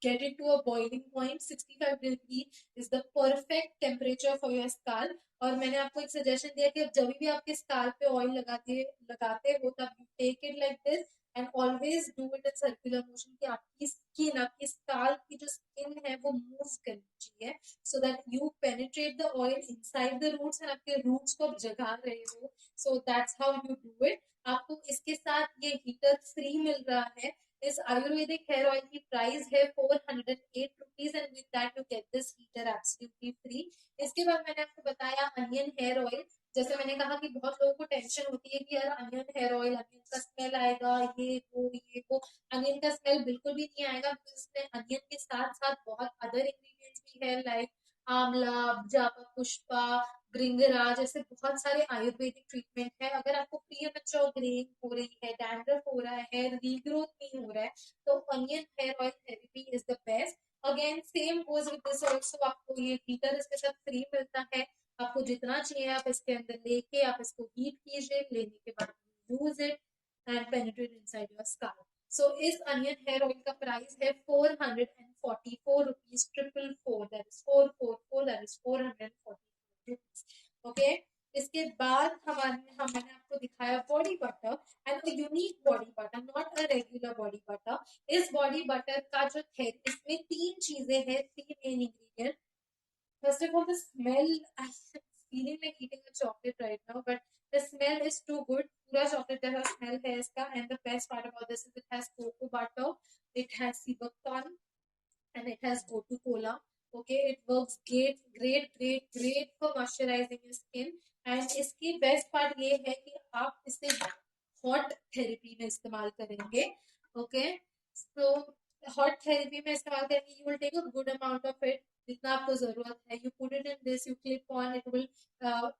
get it to a boiling point. 65 degree is the perfect temperature for your scalp. और मैंने आपको एक सजेशन दिया कि जब भी आपके स्काल्प पे ऑयल लगाते हो तब you take it like this and always do it in circular motion कि आपकी स्किन, आपकी स्काल्प की जो स्किन है वो मूव करनी चाहिए so that you penetrate the oil inside the roots and आपके रूट्स को आप जगा रहे हो. So that's how you do it. आपको इसके साथ ये हीटर फ्री मिल रहा है. इस आयुर्वेदिक हेयर ऑयल की प्राइस है 408 rupees and with that you get this heater absolutely free. इसके बाद मैंने आपको बताया अनियन हेयर ऑयल. जैसे मैंने कहा कि बहुत लोगों को टेंशन होती है कि यार अनियन हेयर ऑयल, अनियन का स्मेल आएगा, ये वो. अनियन का स्मेल बिल्कुल भी नहीं आएगा बिकॉज इसमें अनियन के साथ साथ बहुत अदर इंग्रेडिएंट्स भी है लाइक आंवला, जापा पुष्पा, भृंगराज, ऐसे बहुत सारे आयुर्वेदिक ट्रीटमेंट है. अगर आपको प्रीमेच्योर ग्रेइंग हो रही है, डैंड्रफ हो रहा है, हेयर रीग्रोथ नहीं हो रहा है, तो onion hair oil therapy is the best. Again same goes with this also. आपको ये हीटर इसके साथ फ्री मिलता है. आपको जितना चाहिए आप इसके अंदर लेके आप इसको हीट कीजिए. लेने के बाद use it and penetrate inside your scalp. So इस अनियन हेयर ऑयल का प्राइस है 444 rupees 444. That is 444. That is 444 rupees. Okay. इसके बाद मैंने आपको दिखाया body butter and a unique body butter, not a regular body butter. इस body butter का जो है इसमें 3 चीजें हैं, 3 main ingredient. First of all, the smell, I'm feeling like eating a chocolate right now, but the smell is too good. पूरा chocolate जैसा smell है इसका. And the best part about this is it has cocoa butter, it has Cinnamon, and it has Gotu Cola. Okay, it works great for moisturizing your skin. And इसकी best part ये है कि आप इसे hot therapy में इस्तेमाल करेंगे. Okay, so hot therapy में इस्तेमाल करेंगे. You will take a good amount of it, जितना आपको जरूरत है. You put it in this, you clip on, it will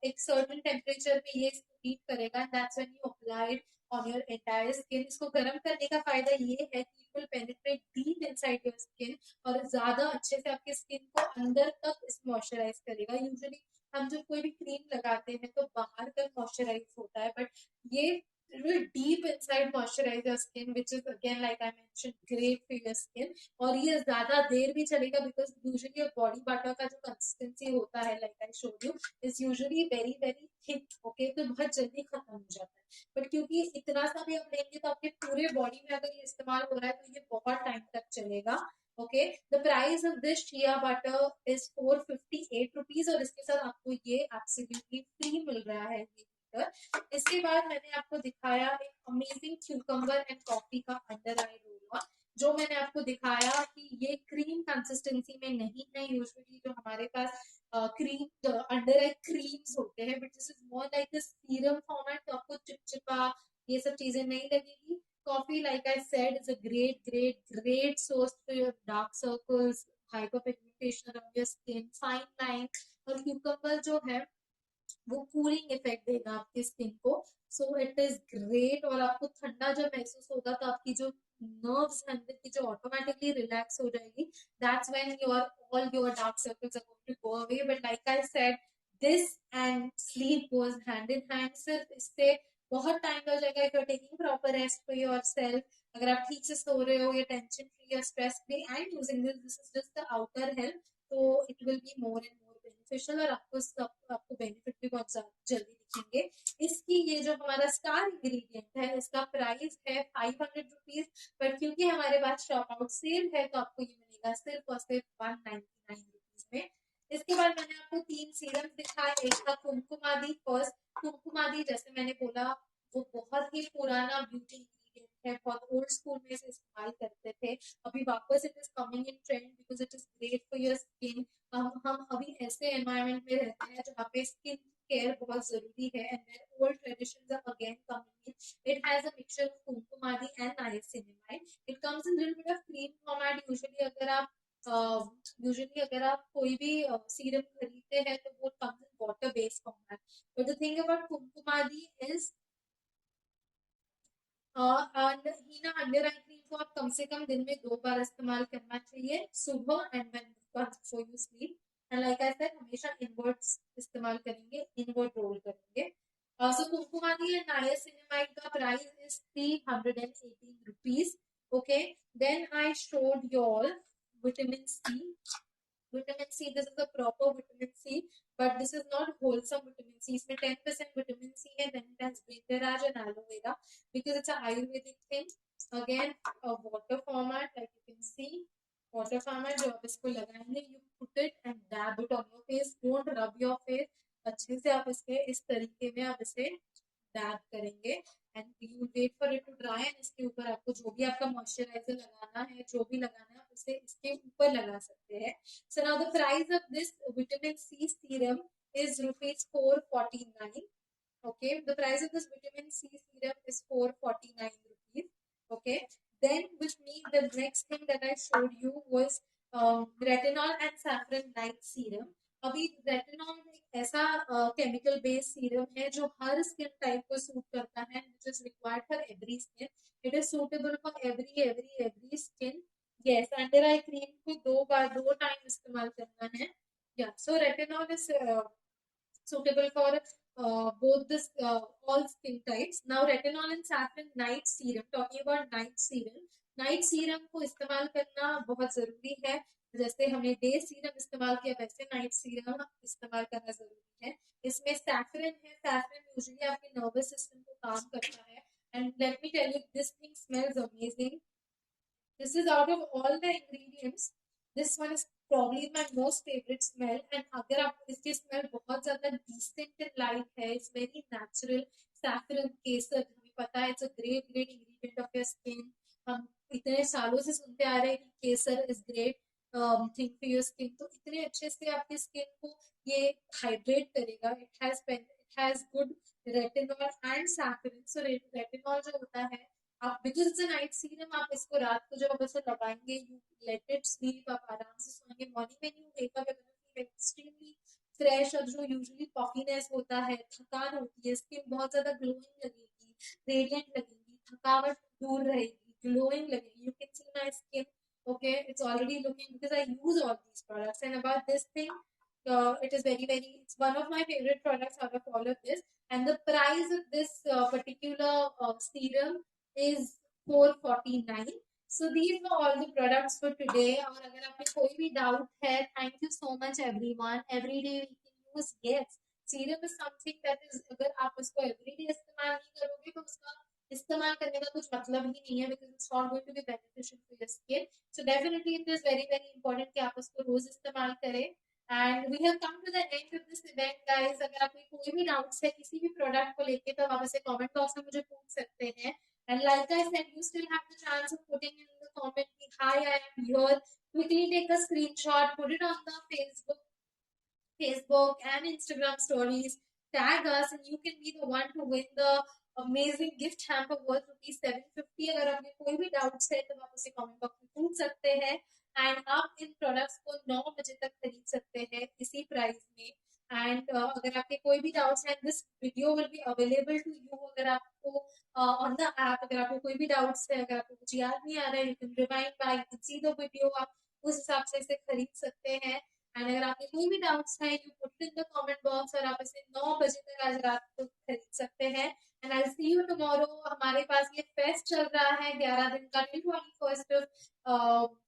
एक certain temperature पे ये heat करेगा. That's when you apply it on your entire skin. इसको गर्म करने का फायदा ये है कि it will penetrate deep inside your skin और ज्यादा अच्छे से आपके स्किन को अंदर तक इस मॉइस्चराइज करेगा. यूजुअली हम जब कोई भी क्रीम लगाते हैं तो बाहर तक मॉइस्चराइज होता है, बट ये will deep inside moisturize your skin, which is again like I mentioned great for your skin. और ये ज्यादा देर भी चलेगा because usually your body butter का जो consistency होता है like I showed you is usually very very thick. Okay, तो बहुत जल्दी खत्म हो जाता है. बट क्योंकि इतना सा भी आप लेंगे तो आपके पूरे बॉडी में अगर ये इस्तेमाल हो रहा है तो ये बहुत टाइम तक चलेगा. Okay, the price of this chia butter is 458 rupees और इसके साथ आपको ये एब्सोल्युटली फ्री मिल रहा है ये हीटर. इसके बाद मैंने आपको दिखाया एक अमेजिंग क्यूकम्बर एंड कॉफी का अंडर आई रोल ऑन, जो मैंने आपको दिखाया कि ये क्रीम कंसिस्टेंसी में नहीं है. यूजुअली जो हमारे पास क्रीम अंडर आई क्रीम्स होते हैं, but this is more like a serum format, तो आपको चिपचिपा ये सब चीजें नहीं लगेगी. Coffee, like I said, is a great source for your dark circles, hyperpigmentation around your skin, fine lines. और cucumber जो है वो कूलिंग इफेक्ट देगा आपकी स्किन को. सो इट इज ग्रेट. और आपको ठंडा जब महसूस होगा तो आपकी जो नर्व्स अंदर की जो ऑटोमेटिकली रिलैक्स हो जाएगी. That's when all your dark circles are going to go away. But like I said, this and sleep goes hand in hand. सिर्फ इससे बहुत टाइम लग जाएगा if you are taking proper rest for yourself. अगर आप ठीक से सो रहे हो या टेंशन फ्री या stress free and using this is just the outer help, तो it will be more and more beneficial और आपको बेनिफिट भी बहुत जल्दी दिखेंगे. इसकी ये जो हमारा स्टार इंग्रेडिएंट है इसका प्राइस है 500 रुपीज, पर क्योंकि हमारे पास शॉप आउट सेल है तो आपको ये मिलेगा सिर्फ और सिर्फ 199 रुपीज में. इसके बाद मैंने आपको 3 सीरम दिखाए. एक था कुमकुमादी. फर्स्ट कुमकुमादी, जैसे मैंने बोला, वो बहुत ही पुराना ब्यूटी इंग्रेडिएंट है. बहुत ओल्ड स्कूल में इसे इस्तेमाल करते थे. अभी वापस it is coming in trend because it is great for your skin. हम अभी ऐसे एनवायरमेंट में रहते हैं जहाँ पे स्किन केयर बहुत जरूरी है and their old traditions are again coming in. It has a mixture of kumkumadi and niacinamide. It comes in little bit of cream format. Usually अगर आप यूजुअली अगर आप कोई भी सीरम खरीदते हैं तो वो comes in water based format, but the thing about Kumkumadi is Heena under eye cream को आप कम से कम दिन में 2 बार इस्तेमाल करना चाहिए, सुबह and when before you sleep, and like I said हमेशा इनवर्ट्स इस्तेमाल करेंगे, इनवर्ट रोल करेंगे. So कुमकुमादी and niacinamide का price is 318 rupees. Okay, then I showed you all vitamin C. Vitamin C, this is the proper vitamin C, but this is not wholesome vitamin C. इसमें 10% vitamin C है, then it has Brindaraj and aloe vera because it's an Ayurvedic thing. Again, a water format, like you can see, water format जो आप इसको लगाएंगे, you put it and dab it on your face. Don't rub your face. अच्छे से आप इसके इस तरीके में आप इसे डैब करेंगे and you wait for it to dry, and इसके ऊपर आपको जो भी आपका मॉइस्चराइजर लगाना है, जो भी लगाना है, उसे इसके ऊपर लगा सकते हैं. So now the price of this vitamin C serum is rupees 449. Okay, the price of this vitamin C serum is 449 rupees. Okay, then with me the next thing that I showed you was retinol and saffron night serum. अभी retinol एक ऐसा chemical based serum है जो हर skin type को suit करता है, which is required for every skin. It is suitable for every skin. Yes, under eye cream को 2 time इस्तेमाल करना है. Yeah, so retinol is suitable for both this all skin types. Now retinol and saffron night serum. Talking about night serum, night serum को इस्तेमाल करना बहुत जरूरी है. जैसे हमने डे सीरम इस्तेमाल किया, वैसे नाइट सीरम इस्तेमाल करना जरूरी है. इसमें सैफरन है. सैफरन यूजुअली आपके नर्वस सिस्टम को काम करता है, and let me tell you, this thing smells amazing. This is out of all the ingredients, this one is probably my most favorite smell. And अगर आप इसकी smell बहुत ज़्यादा decent and light है, it's very natural. Saffron, केसर, हमें पता है it's a great ingredient of your skin. हम इतने सालों से सुनते आ रहे हैं कि केसर is great thing for your skin. तो इतने अच्छे से आपकी skin को ये hydrate करेगा. It has good retinol and saffron. So retinol जो होता है, आप because it's a night serum, आप इसको रात को जब आप ऐसे लगाएंगे, यू लेट इट स्लीप, आप आराम से सोएंगे. मॉर्निंग में you wake up extremely fresh, और जो यूजुअली पफीनेस होता है, थकान होती है, स्किन बहुत ज्यादा ग्लोइंग लगेगी, रेडिएंट लगेगी, थकावट दूर रहेगी, ग्लोइंग लगेगी. You can C my skin. Okay, it's already looking, because I use all these products, and about this thing, it is it's one of my favorite products out of all of this. And the price of this particular serum is 449. So these were all the products for today. और अगर आपने कोई भी doubt है, thank you so much everyone. Every day we can use. Yes, serum is something that is, अगर आप उसको every day इस्तेमाल नहीं करोगे तो उसका इस्तेमाल करने का कुछ मतलब ही नहीं है, because it's not going to be beneficial for your skin. So definitely it is very important कि आप उसको रोज इस्तेमाल करें. And we have come to the end of this event, guys. अगर आपको कोई भी डाउट्स है किसी भी प्रोडक्ट को लेके, तो आप उसे कमेंट बॉक्स में मुझे पूछ सकते हैं. And like I said, you still have the chance of putting in the comment, hi, I am here. Quickly take a screenshot, put it on the Facebook and Instagram stories, tag us, and you can be the one to win the amazing gift hamper worth rupees 750. अगर आपने कोई भी doubts है तो आप उसे comment box में पूछ सकते हैं. एंड आप इन प्रोडक्ट्स को 9 बजे तक खरीद सकते हैं इसी प्राइस में. एंड अगर आपके कोई भी डाउट्स हैं, this video will be available to you. अगर आपको ऑन द ऐप, अगर आपको कोई भी डाउट्स है, अगर आपको कुछ याद नहीं आ रहा है, you can rewind by, you can see the video, आप उस हिसाब से इसे खरीद सकते हैं. एंड अगर आपके कोई भी डाउट्स हैं, you put in the comment box, और आप इसे 9 बजे तक आज रात को खरीद सकते हैं. And I see you tomorrow. हमारे पास ये फेस्ट चल रहा है 11 दिन का, 21st of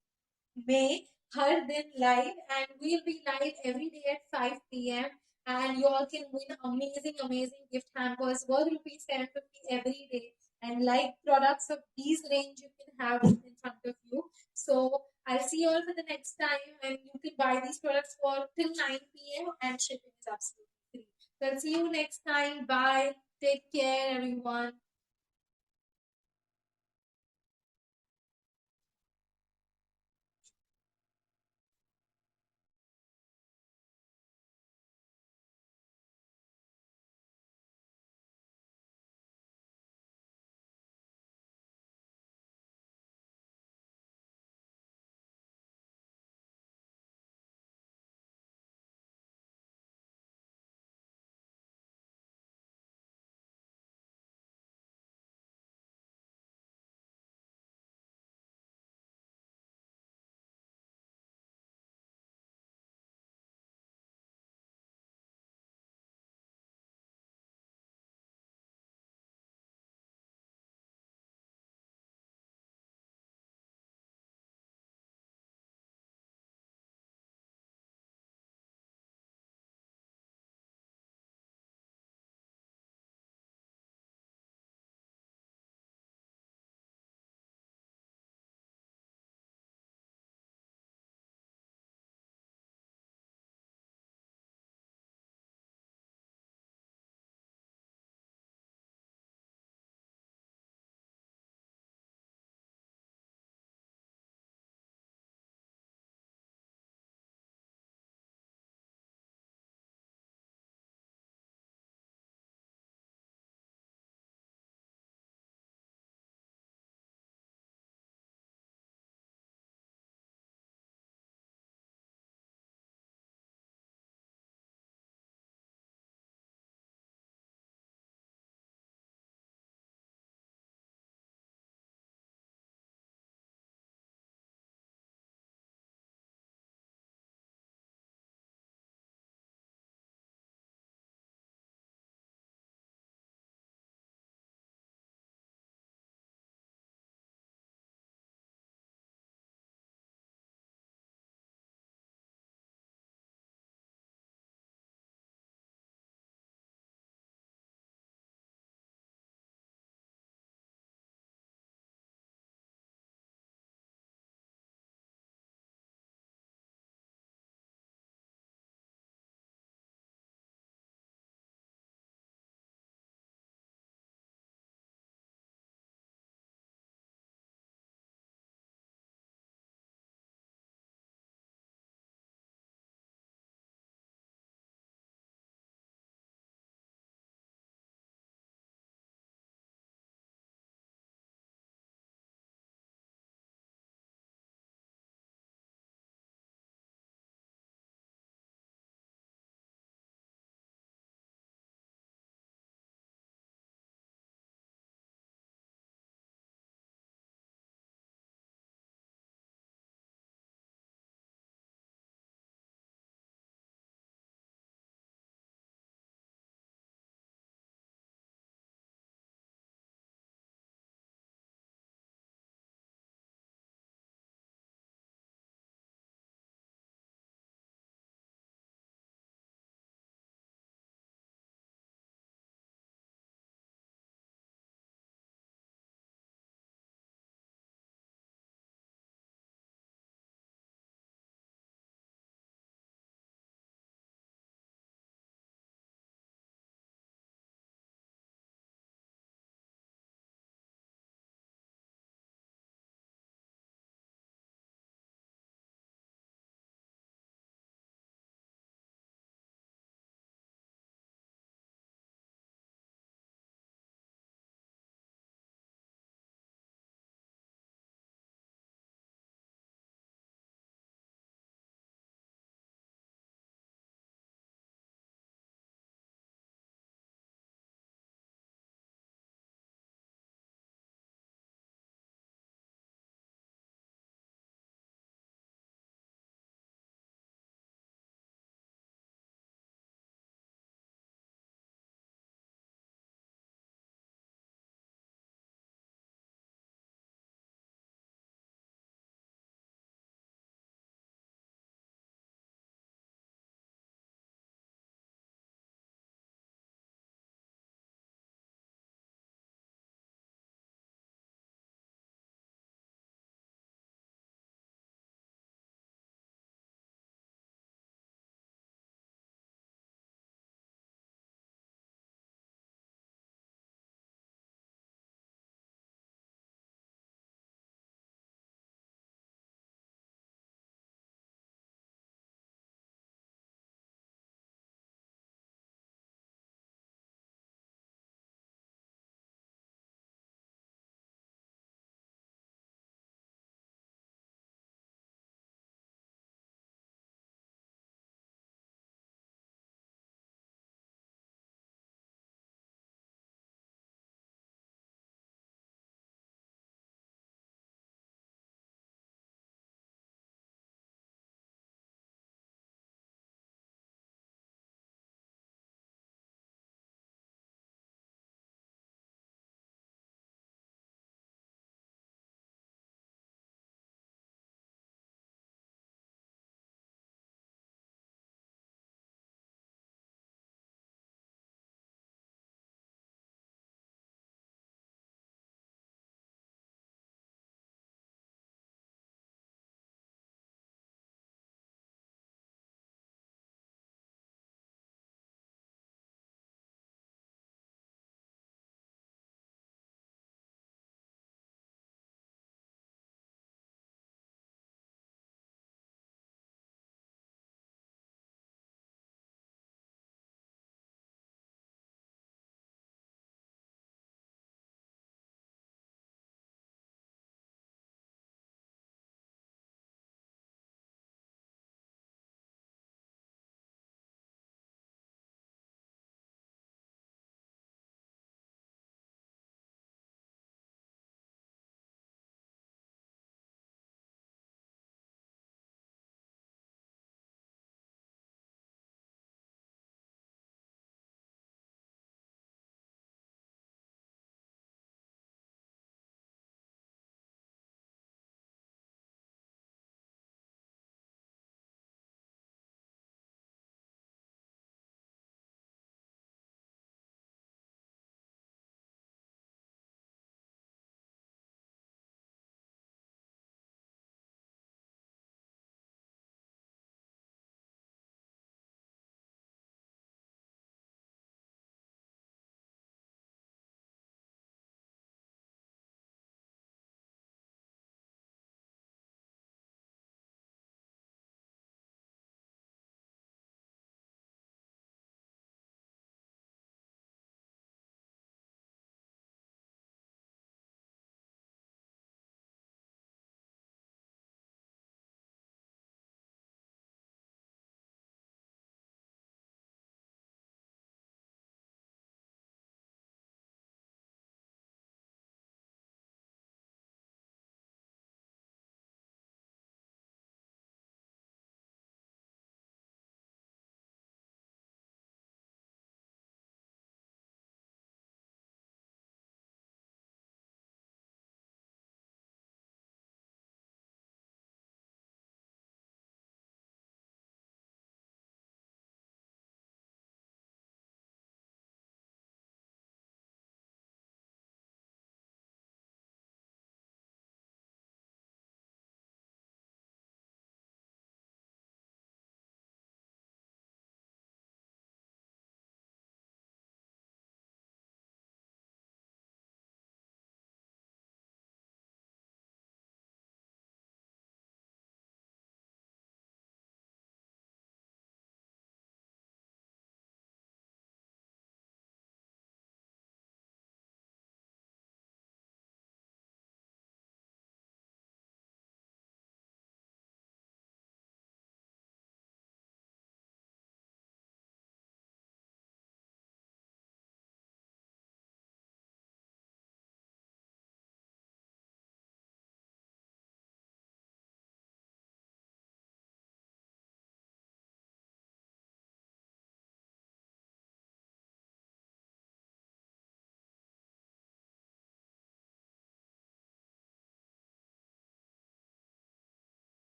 May, हर दिन live, and we'll be live every day at 5 p.m. and you all can win amazing gift hampers worth rupees 750 every day, and like products of these range you can have in front of you. So I'll see you all for the next time, and you can buy these products for till 9 p.m. and shipping is absolutely free. So I'll see you next time. Bye. Take care, everyone.